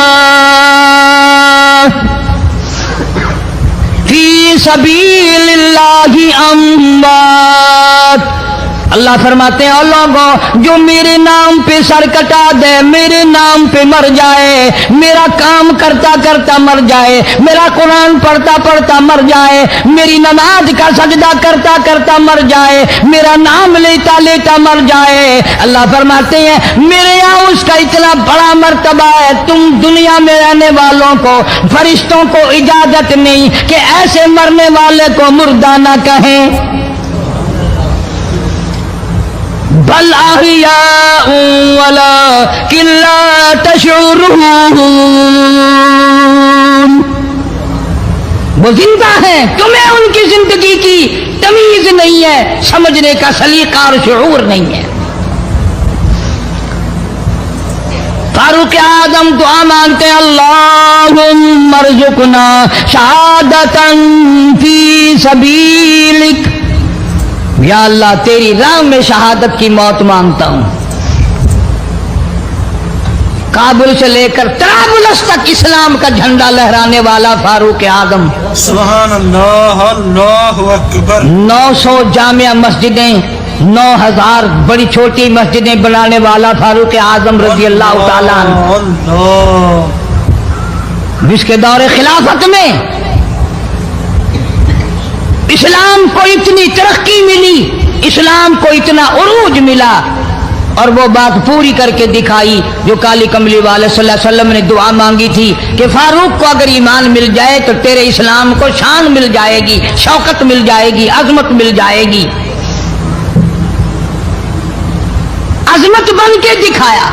فی سبیل اللہ اموات अल्लाह फरमाते हैं, और लोगों जो मेरे नाम पे सर कटा दे, मेरे नाम पे मर जाए, मेरा काम करता करता मर जाए, मेरा कुरान पढ़ता पढ़ता मर जाए, मेरी नमाज का सजदा करता करता मर जाए, मेरा नाम लेता लेता मर जाए, अल्लाह फरमाते हैं मेरे यहाँ उसका इतना बड़ा मर्तबा है, तुम दुनिया में रहने वालों को, फरिश्तों को इजाजत नहीं कि ऐसे मरने वाले को मुर्दा ना कहें। बल अहियाउ वलाकिन ला तशउरून, वो जिंदा है, तुम्हें उनकी जिंदगी की तमीज नहीं है, समझने का सलीका और शऊर नहीं है। फारूक आदम दुआ मांगते हैं, अल्लाहुम्मा अर्जुकना शहादतन फी सबीलिक, या अल्लाह तेरी राह में शहादत की मौत मांगता हूं। काबुल से लेकर तराबुलस तक इस्लाम का झंडा लहराने वाला फारूक आदम, सुभान अल्लाह, अल्लाहु अकबर। 900 जामिया मस्जिदें, 9000 बड़ी छोटी मस्जिदें बनाने वाला फारूक आजम रजी अल्लाह ताला अन्हु, जिसके दौरे खिलाफत में इस्लाम को इतनी तरक्की मिली, इस्लाम को इतना उरूज मिला, और वो बात पूरी करके दिखाई जो काली कमली वाले सल्लल्लाहु अलैहि वसल्लम ने दुआ मांगी थी कि फारूक को अगर ईमान मिल जाए तो तेरे इस्लाम को शान मिल जाएगी, शौकत मिल जाएगी, अजमत मिल जाएगी। अजमत बन के दिखाया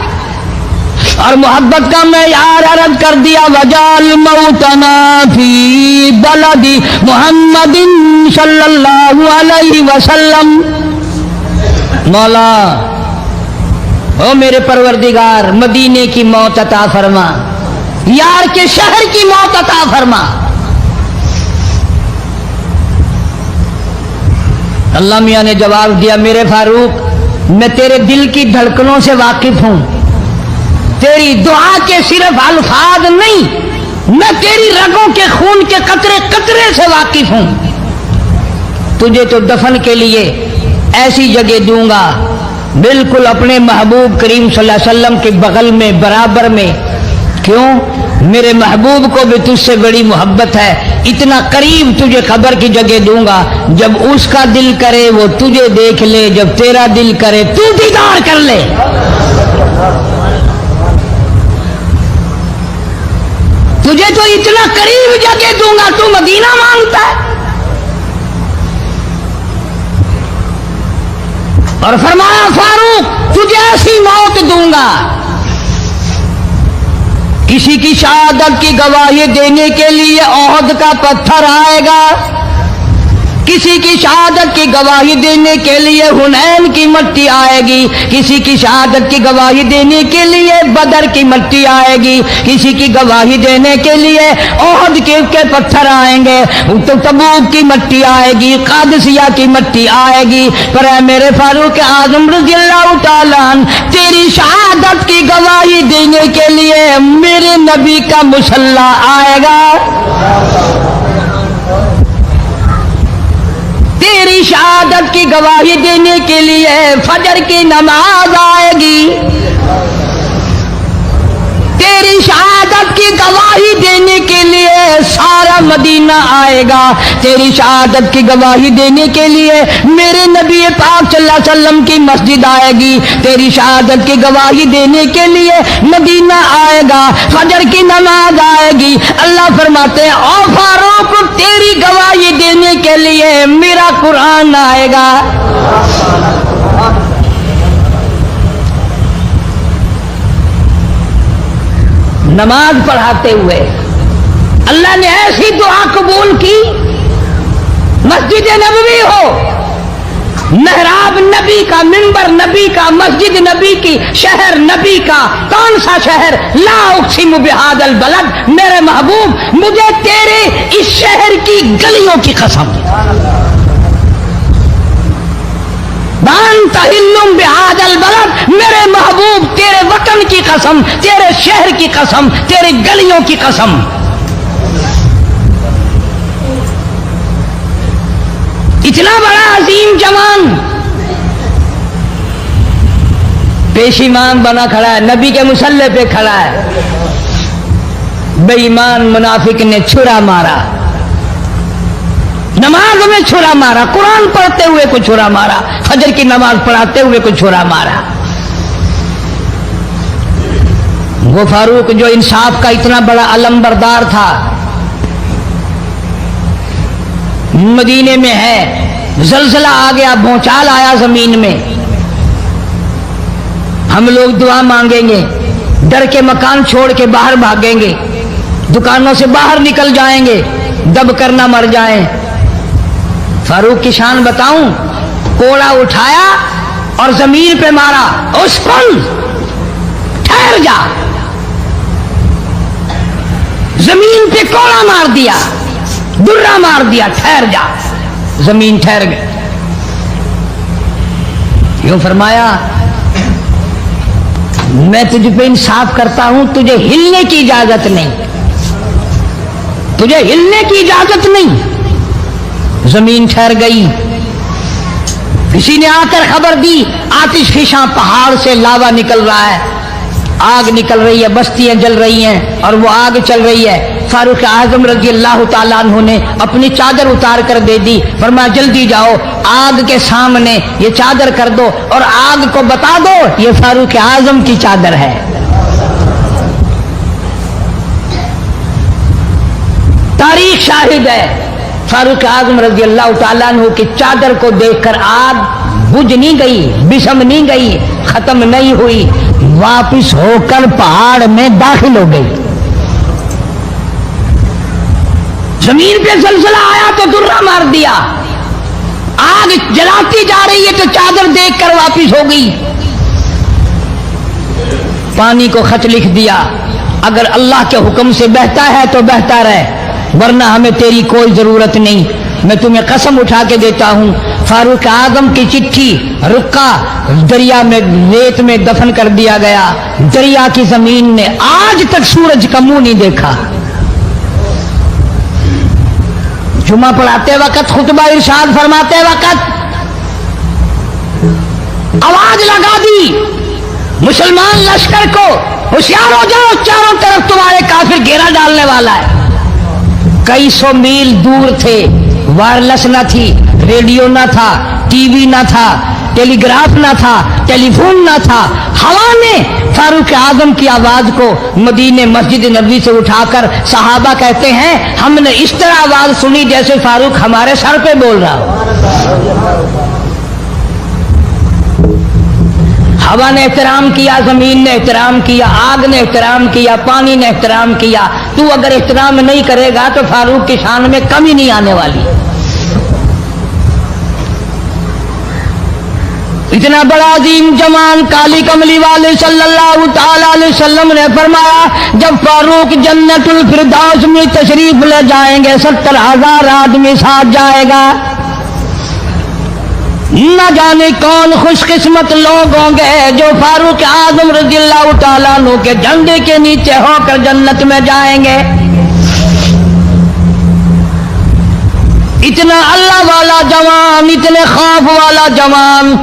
और मोहब्बत का मेयार अर्ज कर दिया, वजाल मौतना फी बलदी मुहम्मदिन सल्लल्लाहु अलैहि वसल्लम। मौला ओ मेरे परवरदिगार, मदीने की मौत अता फरमा, यार के शहर की मौत अता फरमा। अल्लाह मियां ने जवाब दिया, मेरे फारूक मैं तेरे दिल की धड़कनों से वाकिफ हूं, तेरी दुआ के सिर्फ अल्फाज नहीं, मैं तेरी रगों के खून के कतरे कतरे से वाकिफ हूं। तुझे तो दफन के लिए ऐसी जगह दूंगा बिल्कुल अपने महबूब करीम सल्लल्लाहु अलैहि वसल्लम के बगल में, बराबर में। क्यों? मेरे महबूब को भी तुझसे बड़ी मोहब्बत है, इतना करीब तुझे खबर की जगह दूंगा, जब उसका दिल करे वो तुझे देख ले, जब तेरा दिल करे तू दीदार कर ले। तुझे तो इतना करीब जगह दूंगा, तू मदीना मांगता है। और फरमाया, फारूक तुझे ऐसी मौत दूंगा, किसी की शहादत की गवाही देने के लिए ओहद का पत्थर आएगा, किसी की शहादत की गवाही देने के लिए हुनैन की मिट्टी आएगी, किसी की शहादत की गवाही देने के लिए बदर की मिट्टी आएगी, किसी की गवाही देने के लिए ओहद के पत्थर आएंगे, तो तबूक की मिट्टी आएगी, कादसिया की मिट्टी आएगी। पर ऐ मेरे फारूक आजम रज़ियल्लाहु ताला अन्हु, तेरी शहादत की गवाही देने के लिए मेरे नबी का मुसल्ला आएगा, तेरी शहादत की गवाही देने के लिए फजर की नमाज आएगी, तेरी शहादत की गवाही देने के लिए सारा मदीना आएगा, तेरी शहादत की गवाही देने के लिए मेरे नबी पाक सल्लल्लाहु अलैहि वसल्लम की मस्जिद आएगी, तेरी शहादत की गवाही देने के लिए मदीना आएगा, फजर की नमाज आएगी। अल्लाह फरमाते हैं, ओ फारूक तेरी गवाही देने के लिए मेरा कुरान आएगा। नमाज पढ़ाते हुए अल्लाह ने ऐसी दुआ कबूल की, मस्जिद नबवी हो, मेहराब नबी का, मिंबर नबी का, मस्जिद नबी की, शहर नबी का। कौन सा शहर? ला उक़सिमु बिहादल बलद, मेरे महबूब मुझे तेरे इस शहर की गलियों की कसम, बानतहिल्लुम बिहादल बलद, मेरे महबूब तेरे वतन की कसम, तेरे शहर की कसम, तेरे गलियों की कसम। इतना बड़ा अजीम जवान पेशीमान बना खड़ा है, नबी के मुसल्ले पे खड़ा है। बेईमान मुनाफिक ने छुरा मारा, नमाज में छुरा मारा, कुरान पढ़ते हुए को छुरा मारा, फजर की नमाज पढ़ाते हुए को छुरा मारा। वो फारूक जो इंसाफ का इतना बड़ा अलमबरदार था, मदीने में है, जलजला आ गया, भूचाल आया जमीन में, हम लोग दुआ मांगेंगे, डर के मकान छोड़ के बाहर भागेंगे, दुकानों से बाहर निकल जाएंगे, दब कर ना मर जाएं। फारूक की शान बताऊं, कोड़ा उठाया और जमीन पे मारा, उस्कुन, ठहर जा। जमीन पे कोड़ा मार दिया, दुर्रा मार दिया, ठहर जा। जमीन ठहर गई। यूं फरमाया, मैं तुझ पे इंसाफ करता हूं, तुझे हिलने की इजाजत नहीं, तुझे हिलने की इजाजत नहीं। जमीन ठहर गई। किसी ने आकर खबर दी, आतिशफिशां पहाड़ से लावा निकल रहा है, आग निकल रही है, बस्तियां जल रही हैं और वो आग चल रही है। फारूक आजम रजी अल्लाह ताला अन्हु ने अपनी चादर उतार कर दे दी, फरमाया जल्दी जाओ, आग के सामने ये चादर कर दो और आग को बता दो ये फारूक आजम की चादर है। तारीख शाहिद है, फारूक आजम रजी अल्लाह ताला अन्हु की चादर को देखकर आग बुझ नहीं गई, विषम नहीं गई, खत्म नहीं हुई, वापिस होकर पहाड़ में दाखिल हो गई। जमीन पे जलजला आया तो दुर्रा मार दिया, आग जलाती जा रही है तो चादर देखकर वापिस हो गई। पानी को खत लिख दिया, अगर अल्लाह के हुक्म से बहता है तो बहता रहे, वरना हमें तेरी कोई जरूरत नहीं। मैं तुम्हें कसम उठा के देता हूं, फारूक आजम की चिट्ठी रुका दरिया में, रेत में दफन कर दिया गया। दरिया की जमीन ने आज तक सूरज का मुंह नहीं देखा। जुमा पढ़ाते वक्त, खुतबा इरशाद फरमाते वक्त आवाज लगा दी मुसलमान लश्कर को, होशियार हो जाओ, चारों तरफ तुम्हारे काफिर घेरा डालने वाला है। कई सौ मील दूर थे, वायरलेस ना थी, रेडियो ना था, टीवी ना था, टेलीग्राफ ना था, टेलीफोन ना था। हवा ने फारूक आजम की आवाज को मदीने मस्जिद नबी से उठाकर, सहाबा कहते हैं हमने इस तरह आवाज सुनी जैसे फारूक हमारे सर पे बोल रहा हो। हवा ने एहतराम किया, जमीन ने एहतराम किया, आग ने एहतराम किया, पानी ने एहतराम किया। तू अगर एहतराम नहीं करेगा तो फारूक की शान में कमी नहीं आने वाली। इतना बड़ा अजीम जमान काली कमली वाले सल्लल्लाहु ताला अलैहि वसल्लम ने फरमाया, जब फारूक जन्नतुल फिरदौस में तशरीफ ले जाएंगे 70,000 आदमी साथ जाएगा। न जाने कौन खुशकिस्मत लोग होंगे जो फारूक आजम रज़ियल्लाहु ताला अन्हु के झंडे के नीचे होकर जन्नत में जाएंगे। इतना अल्लाह वाला जवान, इतने खौफ वाला जवान।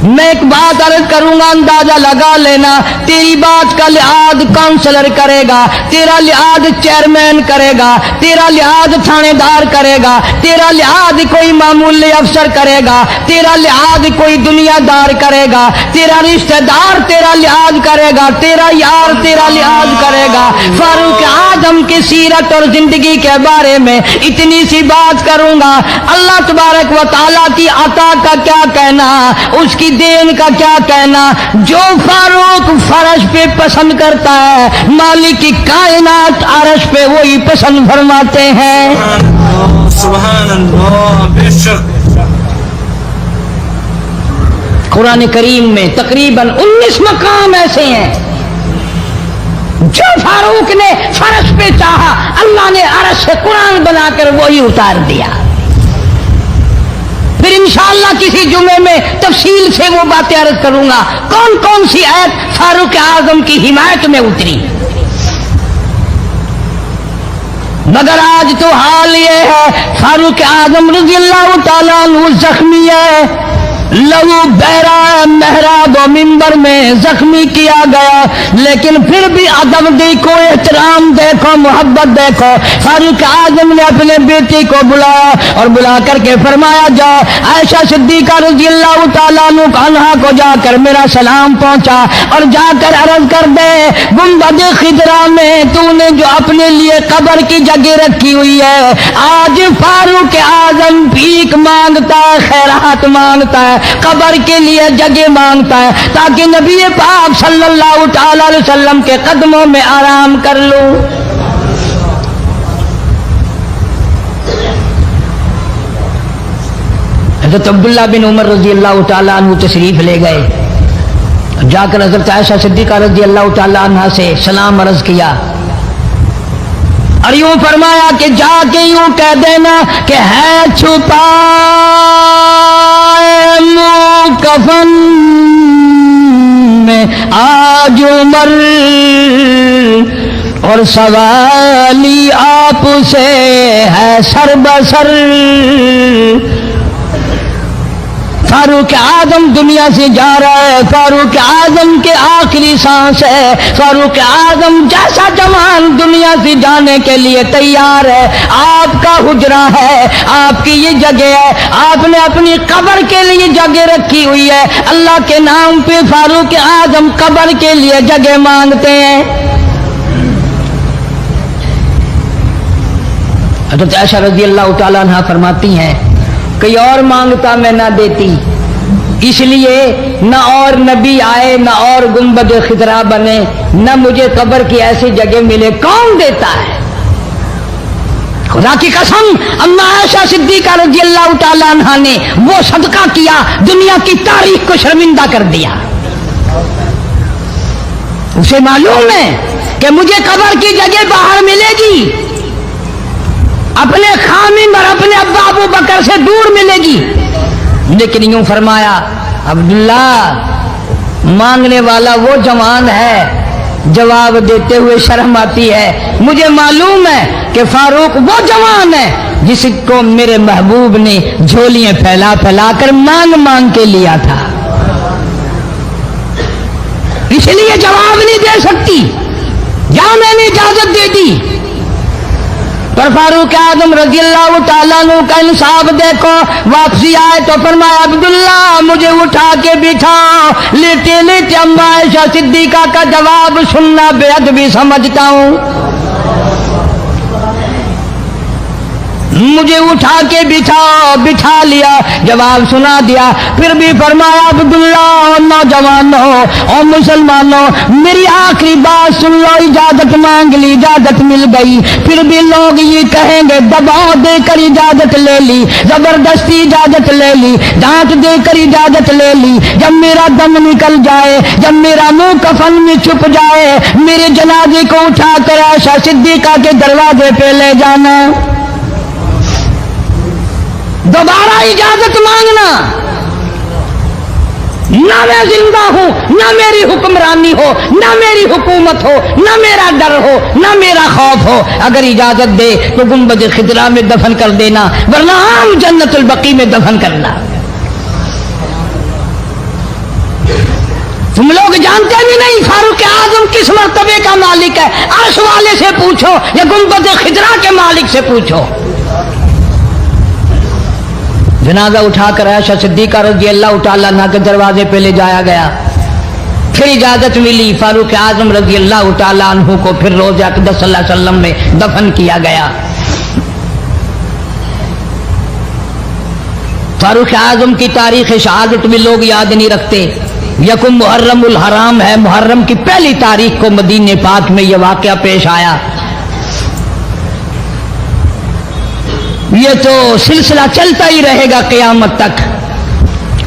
मैं एक बात अर्ज करूंगा, अंदाजा लगा लेना, तेरी बात का लिहाज काउंसलर करेगा, तेरा लिहाज चेयरमैन करेगा, तेरा लिहाज थानेदार करेगा, तेरा लिहाज कोई मामूली अफसर करेगा, तेरा लिहाज कोई दुनियादार करेगा, तेरा रिश्तेदार तेरा लिहाज करेगा, तेरा यार तेरा लिहाज करेगा। फारूक आजम की सीरत और जिंदगी के बारे में इतनी सी बात करूंगा। अल्लाह तबारक व तआला की अता का क्या कहना, उसकी देन का क्या कहना। जो फारूक फर्श पे पसंद करता है, मालिक की कायनात अर्श पे वही पसंद फरमाते हैं। सुभान अल्लाह, बेशक। कुरान करीम में तकरीबन 19 मकाम ऐसे हैं जो फारूक ने फर्श पे चाहा, अल्लाह ने अर्श से कुरान बनाकर वही उतार दिया। फिर इंशाअल्लाह किसी जुमे में तफसील से वो बातें अर्ज करूंगा, कौन कौन सी आयत फारूक आजम की हिमायत में उतरी। मगर आज तो हाल ये है, फारूक आजम रज़ियल्लाहु ताला अन्हु जख्मी है, लहू बहरा महराब व मिंबर में जख्मी किया गया, लेकिन फिर भी अदब देखो, एहतराम देखो, मोहब्बत देखो। फारूक आजम ने अपने बेटे को बुलाया और बुला करके फरमाया, जाओ आयशा सिद्दीका रज़ियल्लाहु ताला अन्हा को जाकर मेरा सलाम पहुंचा और जाकर अर्ज कर दे, गुंबद खिदरा में तूने जो अपने लिए कब्र की जगह रखी हुई है, आज फारूक आजम भीख मांगता है, खैरात मांगता है, कब्र के लिए जगह मांगता है, ताकि नबी पाक सल्लल्लाहु ताला अलैहि वसल्लम के कदमों में आराम कर लूं। हज़रत अब्दुल्ला बिन उमर रज़ियल्लाहु ताला अन्हु तशरीफ ले गए, जाकर हज़रत आयशा सिद्दीका रज़ियल्लाहु ताला अन्हा से सलाम अर्ज किया और यूं फरमाया कि जाके यूं कह देना कि है छुपा कफन में आज उमर और सवाली आपसे है सर बसर। फारूक आजम दुनिया से जा रहा है, फारूक आजम के आखिरी सांस है, फारूक आजम जैसा जवान दुनिया से जाने के लिए तैयार है। आपका हुजरा है, आपकी ये जगह है, आपने अपनी कब्र के लिए जगह रखी हुई है। अल्लाह के नाम पे फारूक आजम कब्र के लिए जगह मांगते हैं। हज़रत आयशा रज़ियल्लाहु ताला अन्हा फरमाती हैं, कोई और मांगता मैं ना देती, इसलिए न और नबी आए, न और गुंबद खिदरा बने, न मुझे कब्र की ऐसी जगह मिले, कौन देता है? खुदा की कसम, अम्मा आयशा सिद्दीका रज़ियल्लाहु ताला अन्हा ने वो सदका किया, दुनिया की तारीख को शर्मिंदा कर दिया। उसे मालूम है कि मुझे कब्र की जगह बाहर मिलेगी, अपने खामिन और अपने अब्बा अबू बकर से दूर मिलेगी। लेकिन यूं फरमाया, अब्दुल्ला मांगने वाला वो जवान है, जवाब देते हुए शर्म आती है। मुझे मालूम है कि फारूक वो जवान है जिसको मेरे महबूब ने झोलियां फैला फैला कर मांग मांग के लिया था, इसलिए जवाब नहीं दे सकती। या मैंने इजाजत दे दी, पर फारूक आजम रज़ियल्लाहु ताला अन्हु का इंसाफ देखो। वापसी आए तो फरमाया, अब्दुल्ला मुझे उठा के बिठाओ। लेटे लेटे अम्मा आयशा सिद्दीका का जवाब सुनना बेअदबी समझता हूँ। मुझे उठा के बिठाओ, बिठा लिया, जवाब सुना दिया। फिर भी फरमाया, अब्दुल्ला नौजवानों और मुसलमानों, मेरी आखिरी बात सुन लो। इजाजत मांग ली, इजाजत मिल गई, फिर भी लोग ये कहेंगे दबाव देकर इजाजत ले ली, जबरदस्ती इजाजत ले ली, डांट देकर इजाजत ले ली। जब मेरा दम निकल जाए, जब मेरा मुंह कफन में छुप जाए, मेरे जनाजे को उठाकर आयशा सिद्दीका के दरवाजे पे ले जाना। दोबारा इजाजत मांगना, ना मैं जिंदा हूं, ना मेरी हुक्मरानी हो, ना मेरी हुकूमत हो, ना मेरा डर हो, ना मेरा खौफ हो। अगर इजाजत दे तो गुंबद खिदरा में दफन कर देना, वरना आम जन्नतुल बकी में दफन करना। तुम लोग जानते भी नहीं फारूक आजम किस मर्तबे का मालिक है। अर्श वाले से पूछो या गुंबद खिदरा के मालिक से पूछो। जनाजा उठाकर आयशा सिद्दीका रज़ियल्लाहु ताला अन्हा के दरवाजे पे ले जाया गया। फिर इजाजत मिली, फारूक आजम रज़ियल्लाहु ताला अन्हु को फिर रोज़े अक़दस सल्लल्लाहु अलैहि वसल्लम में दफन किया गया। फारूक आजम की तारीख शहादत भी लोग याद नहीं रखते। यकुम मुहर्रमुल हराम है, मुहर्रम की पहली तारीख को मदीने पाक में यह वाक़या पेश आया। ये तो सिलसिला चलता ही रहेगा क़यामत तक।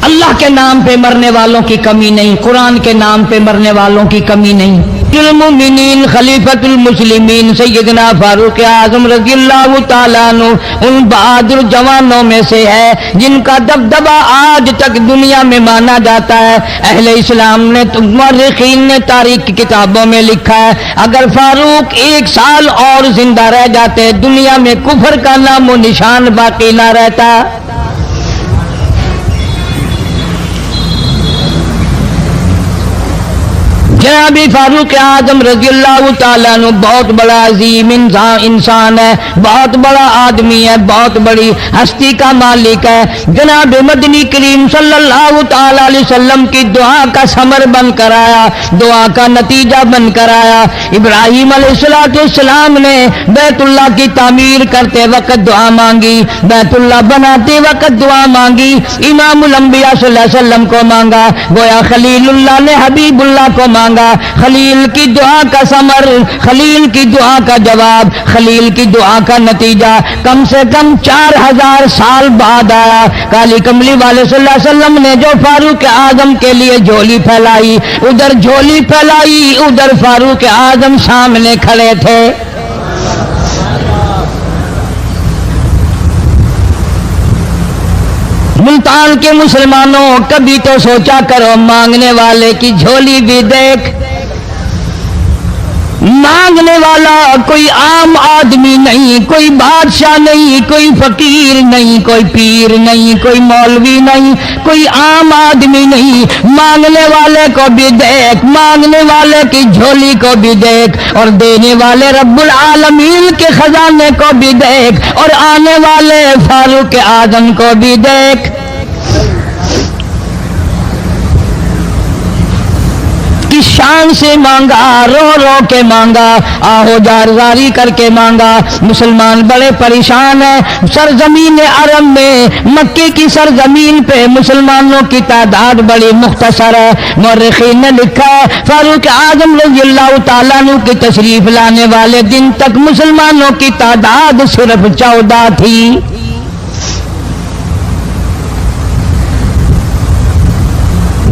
अल्लाह के नाम पे मरने वालों की कमी नहीं, कुरान के नाम पे मरने वालों की कमी नहीं। मुमिनीन खलीफतुल मुस्लिमीन सैयदना फारूक आजम रज़ियल्लाहु ताला अन्हु उन बहादुर जवानों में से है जिनका दबदबा आज तक दुनिया में माना जाता है। अहले इस्लाम ने, मुअर्रिखीन ने तारीख की किताबों में लिखा है, अगर फारूक 1 साल और जिंदा रह जाते, दुनिया में कुफर का नामो निशान बाकी ना रहता। جناب فاروق اعظم رضی اللہ تعالیٰ عنہ بہت بڑا عظیم انسان ہے، بہت بڑا آدمی ہے، بہت بڑی ہستی کا مالک ہے۔ جناب مدنی کریم صلی اللہ تعالیٰ علیہ وسلم کی دعا کا ثمر بن کر آیا، دعا کا نتیجہ بن کر آیا۔ ابراہیم علیہ السلام نے بیت اللہ کی تعمیر کرتے وقت دعا مانگی، بیت اللہ بناتے وقت دعا مانگی، امام الانبیاء صلی اللہ علیہ وسلم کو مانگا، گویا خلیل اللہ نے حبیب اللہ کو مانگا۔ خلیل کی دعا کا ثمر، خلیل کی دعا کا جواب، خلیل کی دعا کا نتیجہ کم سے کم 4000 سال بعد آیا۔ کالی کملی والے صلی اللہ علیہ وسلم نے جو فاروق اعظم کے لیے جھولی پھیلائی، ادھر جھولی پھیلائی، ادھر فاروق اعظم سامنے کھڑے تھے۔ ملتان کے مسلمانوں، کبھی تو سوچا کرو مانگنے والے کی جھولی بھی دیکھ۔ مانگنے والا کوئی عام آدمی نہیں، کوئی بادشاہ نہیں، کوئی فقیر نہیں، کوئی پیر نہیں، کوئی مولوی نہیں، کوئی عام آدمی نہیں۔ مانگنے والے کو بھی دیکھ، مانگنے والے کی جھولی کو بھی دیکھ، اور دینے والے رب العالمین کے خزانے کو بھی دیکھ، اور آنے والے فاروق اعظم کو بھی دیکھ۔ کس شان سے مانگا، رو رو کے مانگا، آہو جارزاری کر کے مانگا۔ مسلمان بڑے پریشان ہیں۔ سرزمین عرب میں، مکے کی سرزمین پہ مسلمانوں کی تعداد بڑی مختصر ہے۔ مورخین نے لکھا ہے فاروق اعظم رضی اللہ تعالیٰ عنہ کی تشریف لانے والے دن تک مسلمانوں کی تعداد صرف 14 تھی۔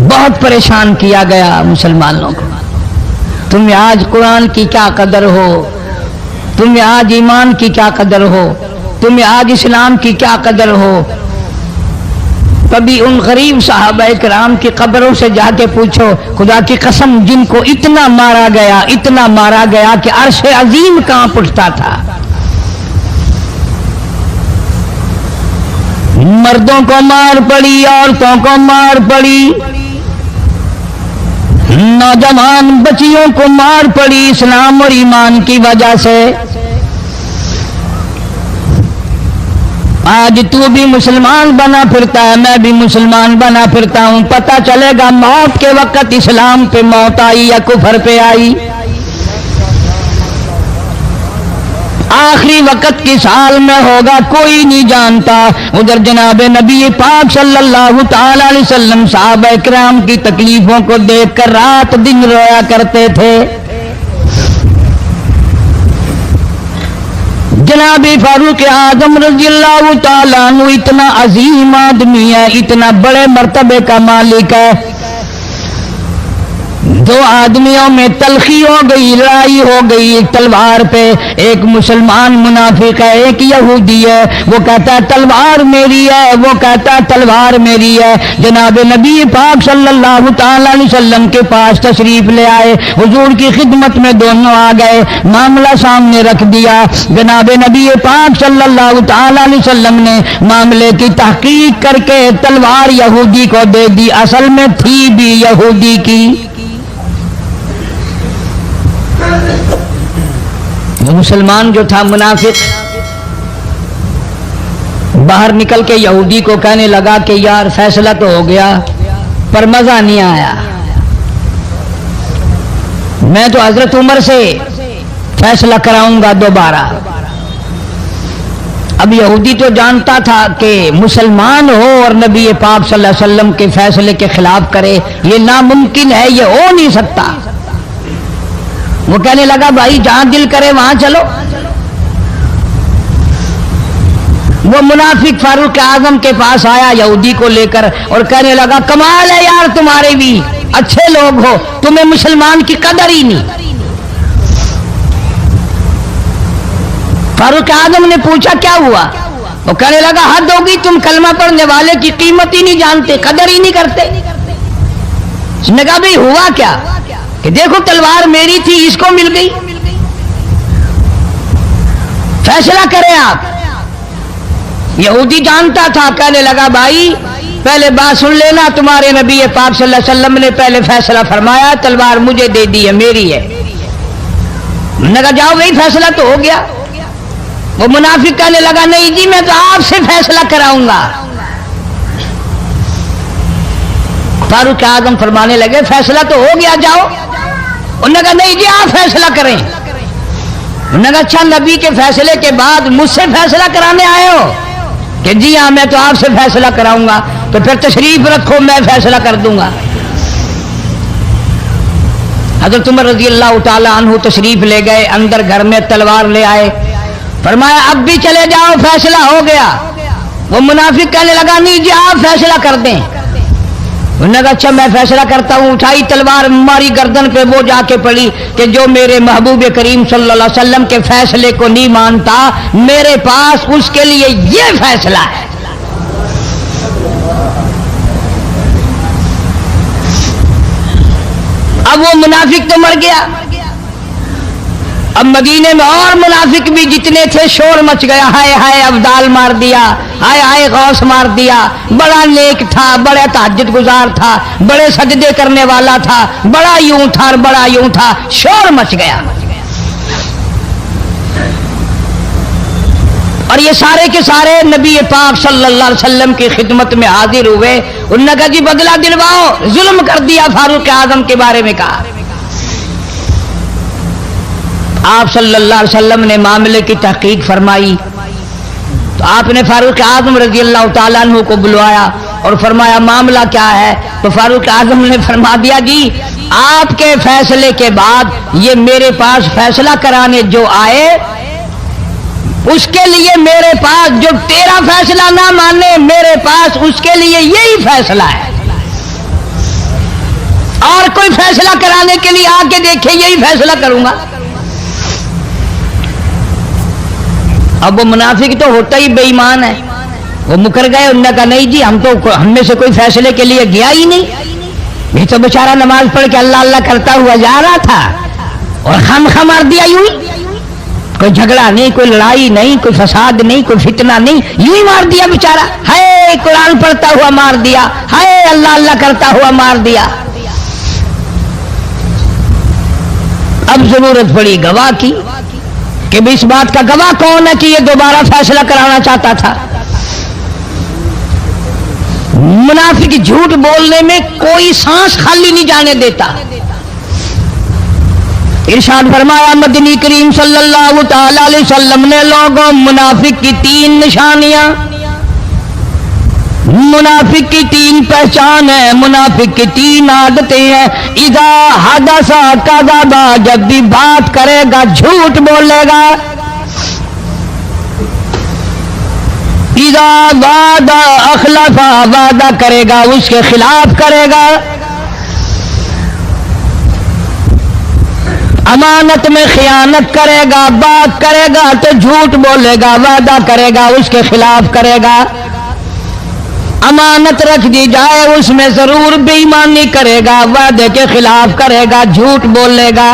بہت پریشان کیا گیا مسلمانوں کو۔ تمہیں آج قرآن کی کیا قدر ہو، تمہیں آج ایمان کی کیا قدر ہو، تمہیں آج اسلام کی کیا قدر ہو۔ کبھی ان غریب صحابہ کرام کی قبروں سے جا کے پوچھو، خدا کی قسم جن کو اتنا مارا گیا، اتنا مارا گیا کہ عرش عظیم کانپ اٹھتا تھا۔ مردوں کو مار پڑی، عورتوں کو مار پڑی، نوجوان بچیوں کو مار پڑی اسلام اور ایمان کی وجہ سے۔ آج تو بھی مسلمان بنا پھرتا ہے، میں بھی مسلمان بنا پھرتا ہوں، پتہ چلے گا موت کے وقت اسلام پہ موت آئی یا کفر پہ آئی۔ آخری وقت کس حال میں ہوگا کوئی نہیں جانتا۔ ادھر جناب نبی پاک صلی اللہ تعالی علیہ وسلم صحابہ کرام کی تکلیفوں کو دیکھ کر رات دن رویا کرتے تھے۔ جناب فاروق اعظم رضی اللہ تعالیٰ عنہ اتنا عظیم آدمی ہے، اتنا بڑے مرتبے کا مالک ہے۔ دو آدمیوں میں تلخی ہو گئی، لڑائی ہو گئی تلوار پہ۔ ایک مسلمان منافق ہے، ایک یہودی ہے، وہ کہتا ہے تلوار میری ہے، وہ کہتا ہے تلوار میری ہے۔ جناب نبی پاک صلی اللہ تعالی علیہ وسلم کے پاس تشریف لے آئے، حضور کی خدمت میں دونوں آ گئے، معاملہ سامنے رکھ دیا۔ جناب نبی پاک صلی اللہ تعالی علیہ وسلم نے معاملے کی تحقیق کر کے تلوار یہودی کو دے دی، اصل میں تھی بھی یہودی کی۔ وہ مسلمان جو تھا منافق باہر نکل کے یہودی کو کہنے لگا کہ یار فیصلہ تو ہو گیا پر مزہ نہیں آیا، میں تو حضرت عمر سے فیصلہ کراؤں گا دوبارہ۔ اب یہودی تو جانتا تھا کہ مسلمان ہو اور نبی پاک صلی اللہ علیہ وسلم کے فیصلے کے خلاف کرے یہ ناممکن ہے، یہ ہو نہیں سکتا۔ وہ کہنے لگا بھائی جہاں دل کرے وہاں چلو۔ وہ منافق فاروق اعظم کے پاس آیا یہودی کو لے کر اور کہنے لگا کمال ہے یار تمہارے بھی، اچھے لوگ ہو، تمہیں مسلمان کی قدر ہی نہیں۔ فاروق اعظم نے پوچھا کیا ہوا؟ وہ کہنے لگا حد ہوگی، تم کلمہ پڑھنے والے کی قیمت ہی نہیں جانتے، قدر ہی نہیں کرتے۔ اس نے کہا بھئی ہوا کیا؟ کہ دیکھو تلوار میری تھی، اس کو مل گئی، فیصلہ کریں آپ۔ یہودی جانتا تھا، کہنے لگا بھائی पहले बात सुन लेना, तुम्हारे नबी पाक सल्लल्लाहु अलैहि वसल्लम ने पहले फैसला फरमाया, तलवार मुझे दे दी है, मेरी है। मैंने कहा जाओ भाई, फैसला तो हो गया। वो मुनाफिक कहने लगा, नहीं जी मैं तो आपसे फैसला कराऊंगा। फारूक आजम फरमाने लगे, फैसला तो हो गया, जाओ। उन्होंने कहा नहीं जी आप फैसला करें। उन्होंने कहा अच्छा, नबी के फैसले के बाद मुझसे फैसला कराने आए हो? कि जी हाँ मैं तो आपसे फैसला कराऊंगा। तो फिर तशरीफ रखो, मैं फैसला कर दूंगा। हज़रत उमर रज़ी अल्लाह ताला अन्हु तशरीफ ले गए, अंदर घर में तलवार ले आए, फरमाया अब भी चले जाओ, फैसला हो गया। वो मुनाफिक कहने लगा, नहीं जी आप फैसला कर दें। उन्होंने कहा अच्छा मैं फैसला करता हूँ। उठाई तलवार, मारी गर्दन पे, वो जाके पड़ी कि जो मेरे महबूब करीम सल्लल्लाहु अलैहि वसल्लम के फैसले को नहीं मानता, मेरे पास उसके लिए ये फैसला है। अब वो मुनाफिक तो मर गया। अब मदीने में और मुनाफिक भी जितने थे, शोर मच गया, हाय हाय अब्दाल मार दिया, हाय हाय गौस मार दिया, बड़ा नेक था, बड़ा तहज्जुद गुजार था, बड़े सजदे करने वाला था, बड़ा यूं था और बड़ा यूं था, शोर मच गया। और ये सारे के सारे नबी पाक सल्लल्लाहु अलैहि वसल्लम की खिदमत में हाजिर हुए। उन्होंने कहा जी बदला दिलवाओ, जुल्म कर दिया फारूक आजम के बारे में कहा। आप सल्लल्लाहु अलैहि वसल्लम ने मामले की तहकीक फरमाई तो आपने फारूक आजम रजी अल्लाह ताला अन्हु को बुलवाया और फरमाया मामला क्या है? तो फारूक आजम ने फरमा दिया, जी आपके फैसले के बाद ये मेरे पास फैसला कराने जो आए, उसके लिए मेरे पास, जो तेरा फैसला ना माने मेरे पास, उसके लिए यही फैसला है। और कोई फैसला कराने के लिए आके देखे, यही फैसला करूंगा। अब वो मुनाफिक तो होता ही बेईमान है, वो मुकर गए। उन्होंने कहा नहीं जी हम में से कोई फैसले के लिए गया ही नहीं, ये तो बेचारा नमाज पढ़ के अल्लाह अल्लाह करता हुआ जा रहा था और खामखा मार दिया यूं ही। कोई झगड़ा नहीं, कोई लड़ाई नहीं, कोई फसाद नहीं, कोई फितना नहीं, यूं ही मार दिया बेचारा। हाय कुरान पढ़ता हुआ मार दिया, हाय अल्लाह अल्लाह करता हुआ मार दिया। अब जरूरत पड़ी गवाह की कि भी इस बात का गवाह कौन है कि ये दोबारा फैसला कराना चाहता था। मुनाफिक झूठ बोलने में कोई सांस खाली नहीं जाने देता। इरशाद फरमाया मदनी करीम सल्लल्लाहु ताला अलैहि वसल्लम ने, लोगों मुनाफिक की 3 निशानियां, मुनाफिक की 3 पहचान है, मुनाफिक की 3 आदतें हैं। इदा हदसा कज़बा, जब भी बात करेगा झूठ बोलेगा। इदा वादा अखलफा, वादा करेगा उसके खिलाफ करेगा। अमानत में खियानत करेगा, बात करेगा तो झूठ बोलेगा, वादा करेगा उसके खिलाफ करेगा। अमानत रख दी जाए उसमें जरूर बेईमानी करेगा, वादे के खिलाफ करेगा, झूठ बोलेगा।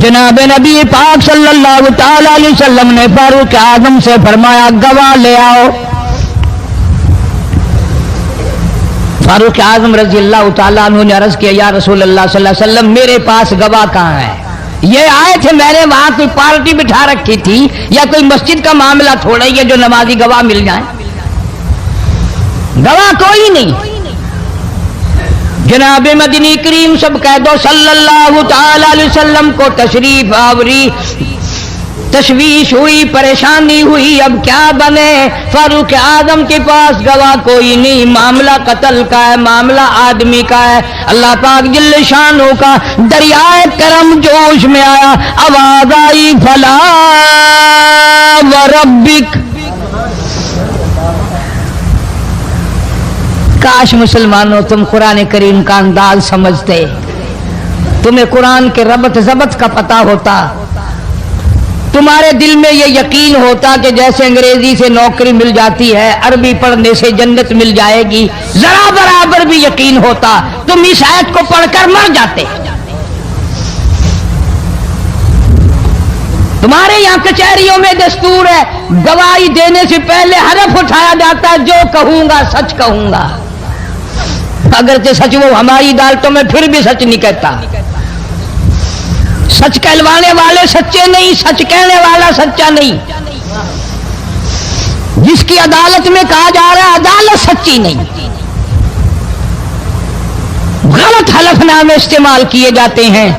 जनाब नबी पाक सल्लल्लाहु ताला अलैहि वसल्लम ने फारूक आजम से फरमाया गवाह ले आओ। फारूक आजम रजी अल्लाह ताला अन्हु ने अर्ज किया, या रसूल अल्लाह सल्लल्लाहु अलैहि वसल्लम मेरे पास गवाह कहाँ है? ये आए थे, मैंने वहां कोई पार्टी बिठा रखी थी या कोई मस्जिद का मामला थोड़ा ही है जो नमाजी गवाह मिल जाए। गवाह कोई नहीं। जनाब मदनी करीम सब कह दो सल्लल्लाहु ताला अलैहि वसल्लम को तशरीफ आवरी, तशवीश हुई, परेशानी हुई, अब क्या बने? फारूक आजम के पास गवाह कोई नहीं, मामला कत्ल का है, मामला आदमी का है। अल्लाह पाक जल्ल शानो का दरियाए करम जोश में आया, आवाज आई फला व रब्बिक। काश मुसलमानों तुम कुरान करीम का अंदाज समझते, तुम्हें कुरान के रबत जबत का पता होता, तुम्हारे दिल में ये यकीन होता कि जैसे अंग्रेजी से नौकरी मिल जाती है, अरबी पढ़ने से जन्नत मिल जाएगी, जरा बराबर भी यकीन होता, तुम इस आयत को पढ़कर मर जाते। तुम्हारे यहाँ कचहरियों में दस्तूर है, गवाही देने से पहले हरफ उठाया जाता है, जो कहूंगा सच कहूंगा। अगर सच वो हमारी अदालतों में फिर भी सच नहीं कहता। सच कहलवाने वाले सच्चे नहीं, सच कहने वाला सच्चा नहीं। जिसकी अदालत में कहा जा रहा है अदालत सच्ची नहीं, गलत हलफनामे इस्तेमाल किए जाते हैं।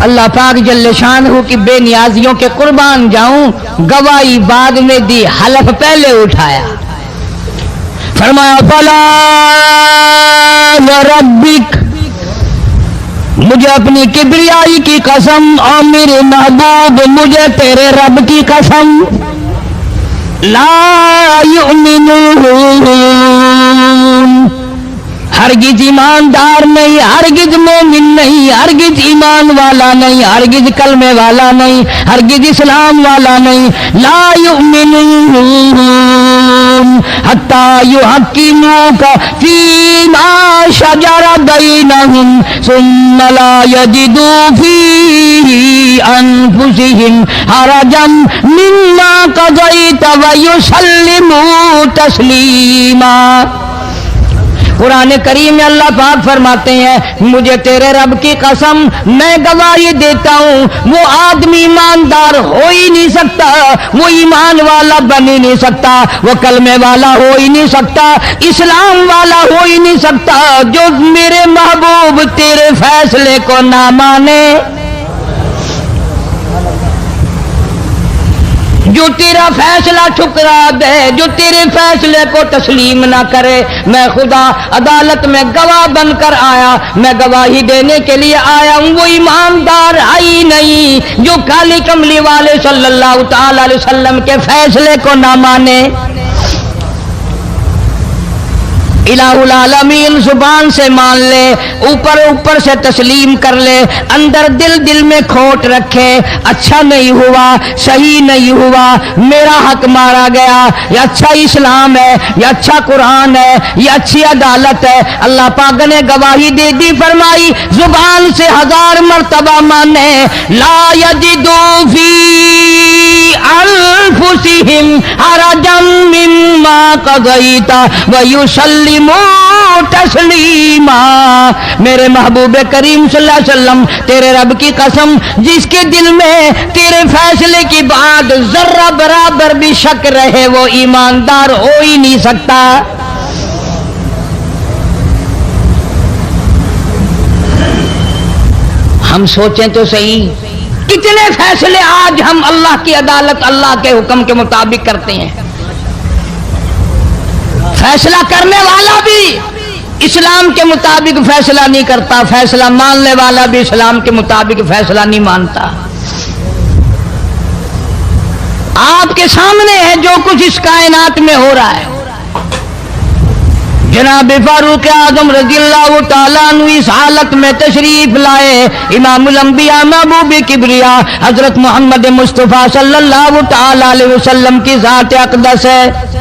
अल्लाह पाक जल्ले शानहू की बेनियाजियों के कुर्बान जाऊं, गवाही बाद में दी, हलफ पहले उठाया। फरमाया फला रब्बिक, मुझे अपनी किबरियाई की कसम और मेरे महबूब मुझे तेरे रब की कसम, ला युमिनून, हरगिज ईमानदार नहीं, हरगिज मोमिन नहीं, हरगिज ईमान वाला नहीं, हरगिज कलमे वाला नहीं, हरगिज इस्लाम वाला नहीं। ला युमिनून हत्ता युहक्किमूका फीमा शजरा बैनहुम सुम्मा ला यजिदू फी अनफुसिहिम हरजम मिम्मा क़ज़ैत व युसल्लिमू तस्लीमा। कुरान करीम में अल्लाह पाक फरमाते हैं, मुझे तेरे रब की कसम, मैं गवाही देता हूँ वो आदमी ईमानदार हो ही नहीं सकता, वो ईमान वाला बन ही नहीं सकता, वो कलमे वाला हो ही नहीं सकता, इस्लाम वाला हो ही नहीं सकता, जो मेरे महबूब तेरे फैसले को ना माने, जो तेरा फैसला ठुकरा दे, जो तेरे फैसले को तस्लीम ना करे। मैं खुदा अदालत में गवाह बनकर आया, मैं गवाही देने के लिए आया हूँ, वो ईमानदार आई नहीं जो काली कमली वाले सल्लल्लाहु ताला अलैहि वसल्लम के फैसले को ना माने। इलाहुल आलमीन जुबान से मान ले, ऊपर ऊपर से तस्लीम कर ले, अंदर दिल दिल में खोट रखे, अच्छा नहीं हुआ, सही नहीं हुआ, मेरा हक मारा गया, ये अच्छा इस्लाम है, ये अच्छा कुरान है, ये अच्छी अदालत है। अल्लाह पाक ने गवाही दे दी, फरमाई जुबान से 1000 मर्तबा माने, ला यजिदू फी अनफुसिहिम हरजम मिम्मा क़ज़ैता व युसल्लिमू तस्लीमा। मेरे महबूब करीम सल्लल्लाहु अलैहि वसल्लम, तेरे रब की कसम, जिसके दिल में तेरे फैसले की बात जर्रा बराबर भी शक रहे, वो ईमानदार हो ही नहीं सकता। हम सोचें तो सही, कितने फैसले आज हम अल्लाह की अदालत, अल्लाह के हुक्म के मुताबिक करते हैं। फैसला करने वाला भी इस्लाम के मुताबिक फैसला नहीं करता, फैसला मानने वाला भी इस्लाम के मुताबिक फैसला नहीं मानता। आपके सामने है जो कुछ इस कायनात में हो रहा है। जनाब फारूक आजम रज़ियल्लाहु ताला अन्हु इस हालत में तशरीफ लाए, इमामुल अंबिया महबूब किबरिया हजरत मोहम्मद मुस्तफ़ा सल्लल्लाहु ताला अलैहि वसल्लम की ज़ात अक़दस है।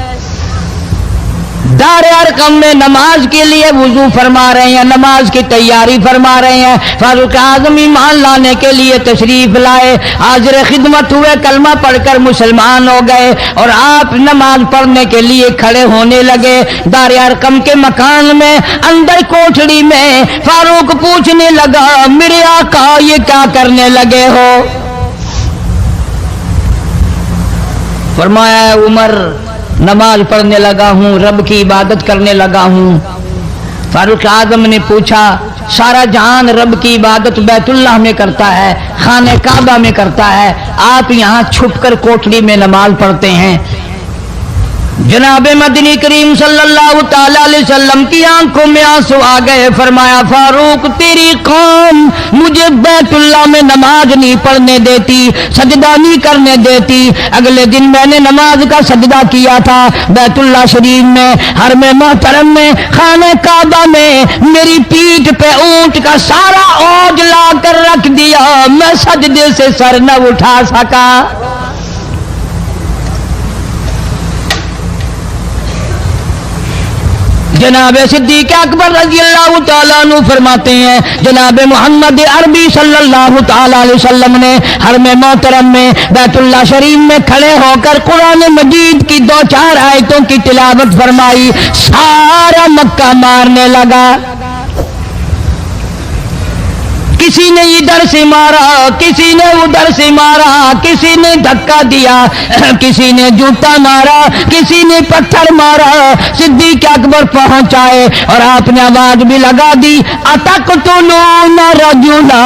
दार अरकम में नमाज के लिए वुजू फरमा रहे हैं, नमाज की तैयारी फरमा रहे हैं। फारूक आजम ईमान लाने के लिए तशरीफ लाए, हाजिर खिदमत हुए, कलमा पढ़कर मुसलमान हो गए और आप नमाज पढ़ने के लिए खड़े होने लगे। दार अरकम के मकान में अंदर कोठड़ी में फारूक पूछने लगा, मेरे आका ये क्या करने लगे हो? फरमाया उमर, नमाज पढ़ने लगा हूँ, रब की इबादत करने लगा हूँ। फारूक आजम ने पूछा, सारा जहान रब की इबादत बैतुल्लाह में करता है, खाने काबा में करता है, आप यहाँ छुपकर कोठरी में नमाज पढ़ते हैं। जनाब मदनी करीम सल्लल्लाहु ताला अलैहि वसल्लम की आंखों में आंसू आ गए। फरमाया, फारूक तेरी कौम मुझे बैतुल्लाह में नमाज नहीं पढ़ने देती, सजदा नहीं करने देती। अगले दिन मैंने नमाज का सजदा किया था बैतुल्लाह शरीफ में, हरम मोहतरम में, खाने काबा में। मेरी पीठ पे ऊंट का सारा ओज ला कर रख दिया, मैं सजदे से सर न उठा सका। जनाब सिद्दीक अकबर रजी अल्लाह तआला अन्हु फरमाते हैं जनाब मोहम्मद अरबी सल्लल्लाहु तआला अलैहि वसल्लम ने हरम मोहतरम में बैतुल्लाह शरीफ में खड़े होकर कुरान मजीद की 2-4 आयतों की तिलावत फरमाई। सारा मक्का मारने लगा। किसी ने इधर से मारा, किसी ने उधर से मारा, किसी ने धक्का दिया, किसी ने जूता मारा, किसी ने पत्थर मारा। सिद्दीक अकबर पहुंच आए और आपने आवाज भी लगा दी, अतक़्तुलूना रजुला,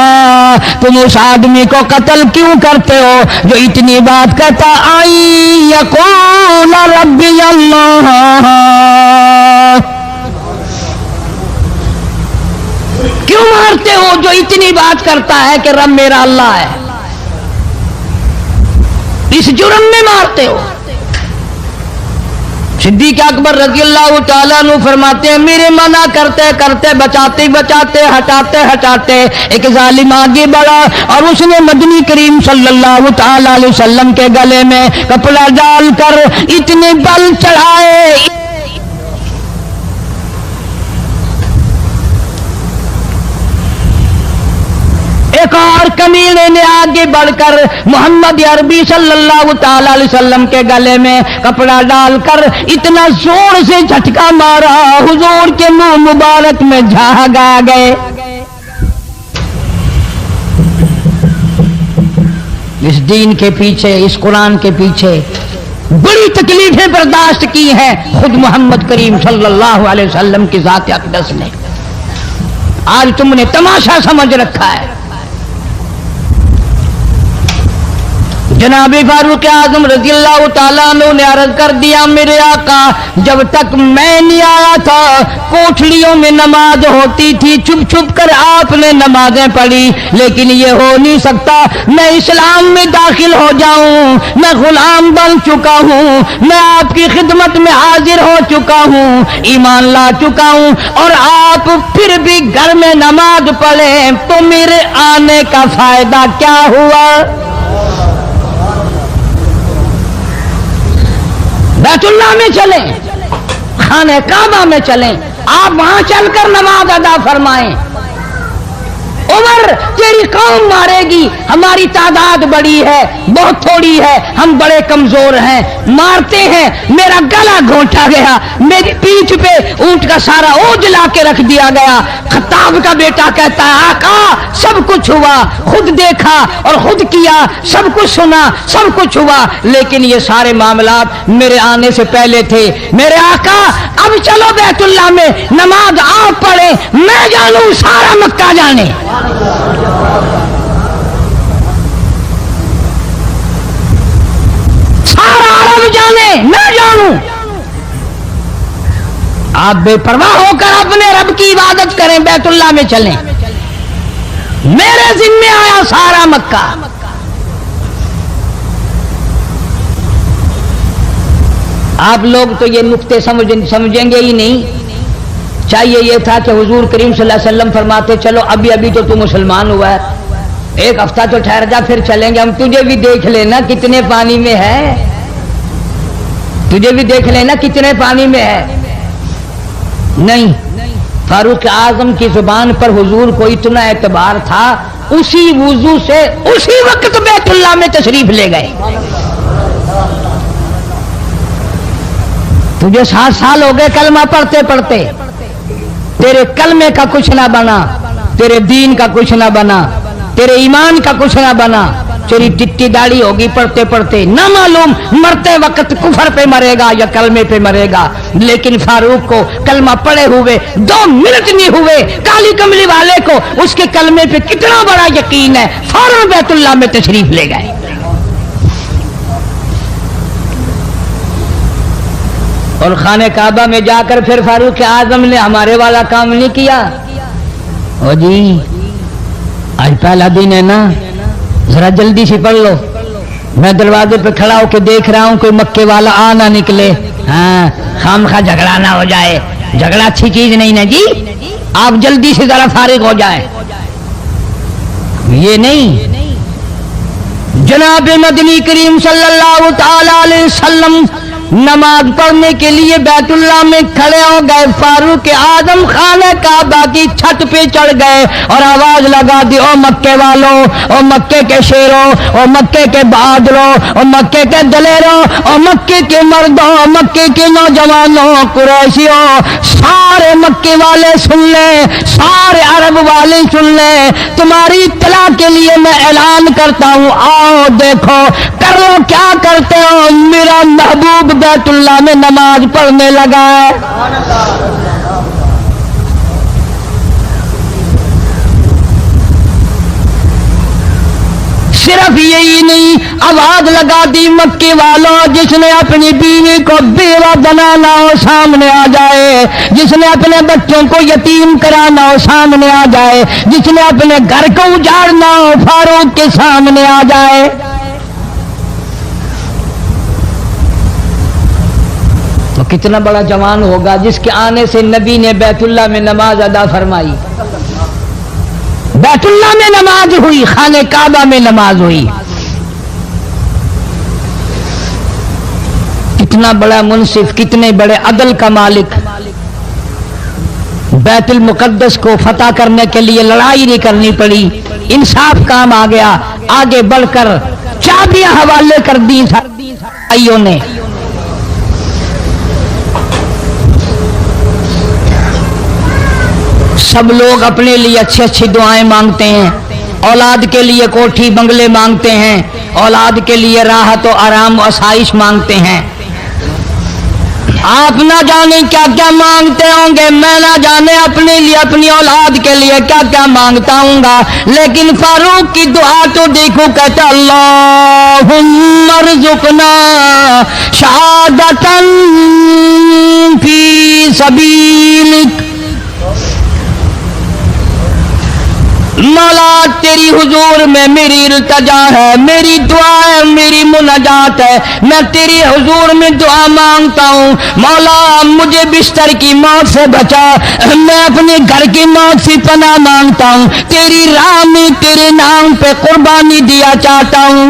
तुम उस आदमी को कत्ल क्यों करते हो जो इतनी बात कहता आई यक़ूल रब्बी अल्लाह। क्यों मारते हो जो इतनी बात करता है कि रब मेरा अल्लाह है? इस जुर्म में मारते हो। सिद्दीक अकबर रज़ी अल्लाह तआला अन्हु फरमाते हैं मेरे मना करते करते बचाते बचाते हटाते हटाते एक जालिम आगे बढ़ा और उसने मदनी करीम सल्लल्लाहु तआला अलैहि वसल्लम के गले में कपड़ा डालकर इतने बल चढ़ाए। एक और कमीने ने आगे बढ़कर मोहम्मद अरबी सल्लल्लाहु तआला अलैहि वसल्लम के गले में कपड़ा डालकर इतना जोर से झटका मारा हुजूर के मुंह मुबारक में झाग आ गए। इस दीन के पीछे, इस कुरान के पीछे बड़ी तकलीफें बर्दाश्त की हैं खुद मोहम्मद करीम सल्लल्लाहु अलैहि वसल्लम की ज़ात अक़दस ने। आज तुमने तमाशा समझ रखा है। जनाब फारूक आजम रज़ी अल्लाह तआला अन्हु ने अर्ज कर दिया मेरे आका जब तक मैं नहीं आया था कोठलियों में नमाज होती थी, छुप छुप कर आपने नमाजें पढ़ी, लेकिन ये हो नहीं सकता। मैं इस्लाम में दाखिल हो जाऊं, मैं गुलाम बन चुका हूं, मैं आपकी खिदमत में हाजिर हो चुका हूं, ईमान ला चुका हूं और आप फिर भी घर में नमाज पढ़े तो मेरे आने का फायदा क्या हुआ? बैतुल्लाह में चलें, खाने काबा में चलें, आप वहां चलकर नमाज अदा फरमाएं। उमर तेरी कौम मारेगी, हमारी तादाद बड़ी है, बहुत थोड़ी है, हम बड़े कमजोर हैं, मारते हैं, मेरा गला घोंटा गया, मेरी पीठ पे ऊंट का सारा ओझ ला के रख दिया गया। खत्ताब का बेटा कहता है आका सब कुछ हुआ, खुद देखा और खुद किया, सब कुछ सुना, सब कुछ हुआ, लेकिन ये सारे मामलात मेरे आने से पहले थे। मेरे आका अब चलो बैतुल्लाह में नमाज आप पढ़े, मैं जानूं सारा मक्का जाने। सारा अरब जाने, मैं जानूं। आप बेपरवाह होकर अपने रब की इबादत करें, बैतुल्लाह में चलें। मेरे जिम्मे आया सारा मक्का। आप लोग तो ये नुक्ते समझेंगे ही नहीं। चाहिए ये था कि हुजूर करीम सल्लल्लाहु अलैहि वसल्लम फरमाते चलो अभी अभी तो तू मुसलमान हुआ है, एक हफ्ता तो ठहर जा फिर चलेंगे हम, तुझे भी देख लेना कितने पानी में है, तुझे भी देख लेना कितने पानी में है। नहीं, फारूक आजम की जुबान पर हुजूर को इतना एतबार था, उसी वुजू से उसी वक्त बैतुल्लाह में तशरीफ ले गए। तुझे 7 साल हो गए कलमा पढ़ते पढ़ते, तेरे कलमे का कुछ ना बना, तेरे दीन का कुछ ना बना, तेरे ईमान का कुछ ना बना, तेरी टिट्टी दाढ़ी होगी पढ़ते पढ़ते, ना मालूम मरते वक्त कुफर पे मरेगा या कलमे पे मरेगा। लेकिन फारूक को कलमा पढ़े हुए 2 मिनट नहीं हुए, काली कमली वाले को उसके कलमे पे कितना बड़ा यकीन है, फौरन बैतुल्लाह में तशरीफ ले गए। और खाने काबा में जाकर फिर फारूक आजम ने हमारे वाला काम नहीं किया। ओ जी आज पहला दिन है ना, जरा जल्दी से पढ़ लो, मैं दरवाजे पे खड़ा होकर देख रहा हूं कोई मक्के वाला आ ना निकले, हाँ खामखा झगड़ा ना हो जाए, झगड़ा अच्छी चीज नहीं ना जी, आप जल्दी से जरा फारिग हो जाए। ये नहीं, जनाब मदनी करीम सल्लल्लाहु तआला अलैहि वसल्लम नमाज पढ़ने के लिए बैतुल्लाह में खड़े हो गए। फारूक आजम खाने काबा की छत पे चढ़ गए और आवाज लगा दी, ओ मक्के वालों, ओ मक्के के शेरों, ओ मक्के के बहादुरों, ओ मक्के के दलेरों, ओ मक्के के मर्दों, मक्के के नौजवानों, कुरैशियों, सारे मक्के वाले सुन ले, सारे अरब वाले सुन ले, तुम्हारी इत्तला के लिए मैं ऐलान करता हूँ, आओ देखो कर लो क्या करते हो। मेरा महबूब बैतुल्लाह में नमाज पढ़ने लगा है। सिर्फ यही नहीं, आवाज लगा दी, मक्के वालों, जिसने अपनी बीवी को बेवा बनाना हो सामने आ जाए, जिसने अपने बच्चों को यतीम कराना हो सामने आ जाए, जिसने अपने घर को उजाड़ना हो फारूक के सामने आ जाए। तो कितना बड़ा जवान होगा जिसके आने से नबी ने बैतुल्लाह में नमाज अदा फरमाई। बैतुल्लाह में नमाज हुई, खाने काबा में नमाज हुई। कितना बड़ा मुंसिफ, कितने बड़े अदल का मालिक। बैतुल मुकद्दस को फतह करने के लिए लड़ाई नहीं करनी पड़ी, इंसाफ काम आ गया। आगे बढ़कर चाबियां हवाले कर दी भाइयों ने। सब लोग अपने लिए अच्छी अच्छी दुआएं मांगते हैं, औलाद के लिए कोठी बंगले मांगते हैं, औलाद के लिए राहत और आराम आसाइश मांगते हैं। आप ना जाने क्या क्या मांगते होंगे, मैं ना जाने अपने लिए, अपनी औलाद के लिए क्या क्या मांगता हूँगा, लेकिन फारूक की दुआ तो देखो, कहता अल्लाहुम्मा अर्ज़ुक़ना शहादतन फी सबीलिक। मौला तेरी हुजूर में मेरी इल्तिजा है, मेरी दुआ है, मेरी मुनाजात है, मैं तेरी हुजूर में दुआ मांगता हूँ। मौला मुझे बिस्तर की मौत से बचा, मैं अपने घर की मौत से पनाह मांगता हूँ, तेरी राह में तेरे नाम पे कुर्बानी दिया चाहता हूँ।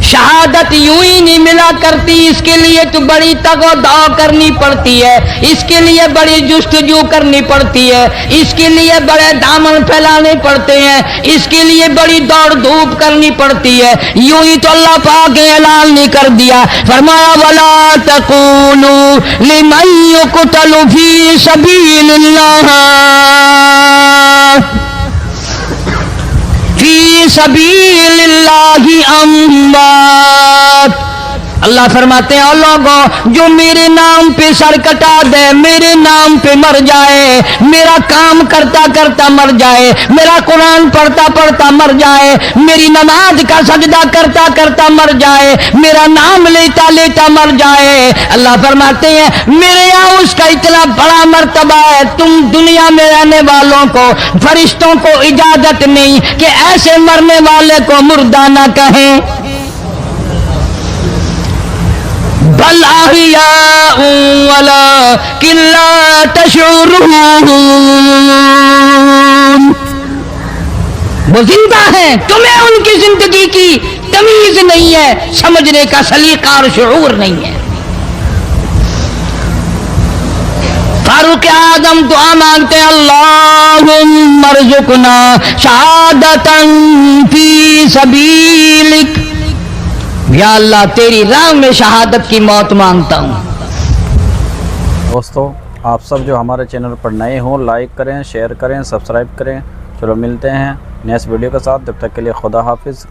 शहादत यूं ही नहीं मिला करती, इसके लिए तो बड़ी तगो-दाव करनी पड़ती है, इसके लिए बड़ी जुस्तजू करनी पड़ती है, इसके लिए बड़े दामन फैलाने पड़ते हैं, इसके लिए बड़ी दौड़ धूप करनी पड़ती है। यूं ही तो अल्लाह पाक ने ऐलान नहीं कर दिया, फरमाया वला तकूलू लिमन युक़तलु फी सबीलिल्लाह फी सबीलिल्लाहि अम्वात। अल्लाह फरमाते हैं, लोगों जो मेरे नाम पे सर कटा दे, मेरे नाम पे मर जाए, मेरा काम करता करता मर जाए, मेरा कुरान पढ़ता पढ़ता मर जाए, मेरी नमाज का सजदा करता करता मर जाए, मेरा नाम लेता लेता मर जाए, अल्लाह फरमाते हैं मेरे यहाँ उसका इतना बड़ा मर्तबा है, तुम दुनिया में रहने वालों को, फरिश्तों को इजाजत नहीं कि ऐसे मरने वाले को मुर्दा ना कहें। बल अहियाउ वलाकिन ला तशउरून, वो जिंदा हैं, तुम्हें उनकी जिंदगी की तमीज नहीं है, समझने का सलीका और शऊर नहीं है। फारूक आजम दुआ मांगते हैं, अल्लाहुम्मा अर्ज़ुक़ना शहादतन फी सबीलिक, या अल्लाह तेरी राह में शहादत की मौत मांगता हूँ। दोस्तों आप सब जो हमारे चैनल पर नए हों, लाइक करें, शेयर करें, सब्सक्राइब करें। चलो मिलते हैं नेक्स्ट वीडियो के साथ, तब तक के लिए खुदा हाफिज़।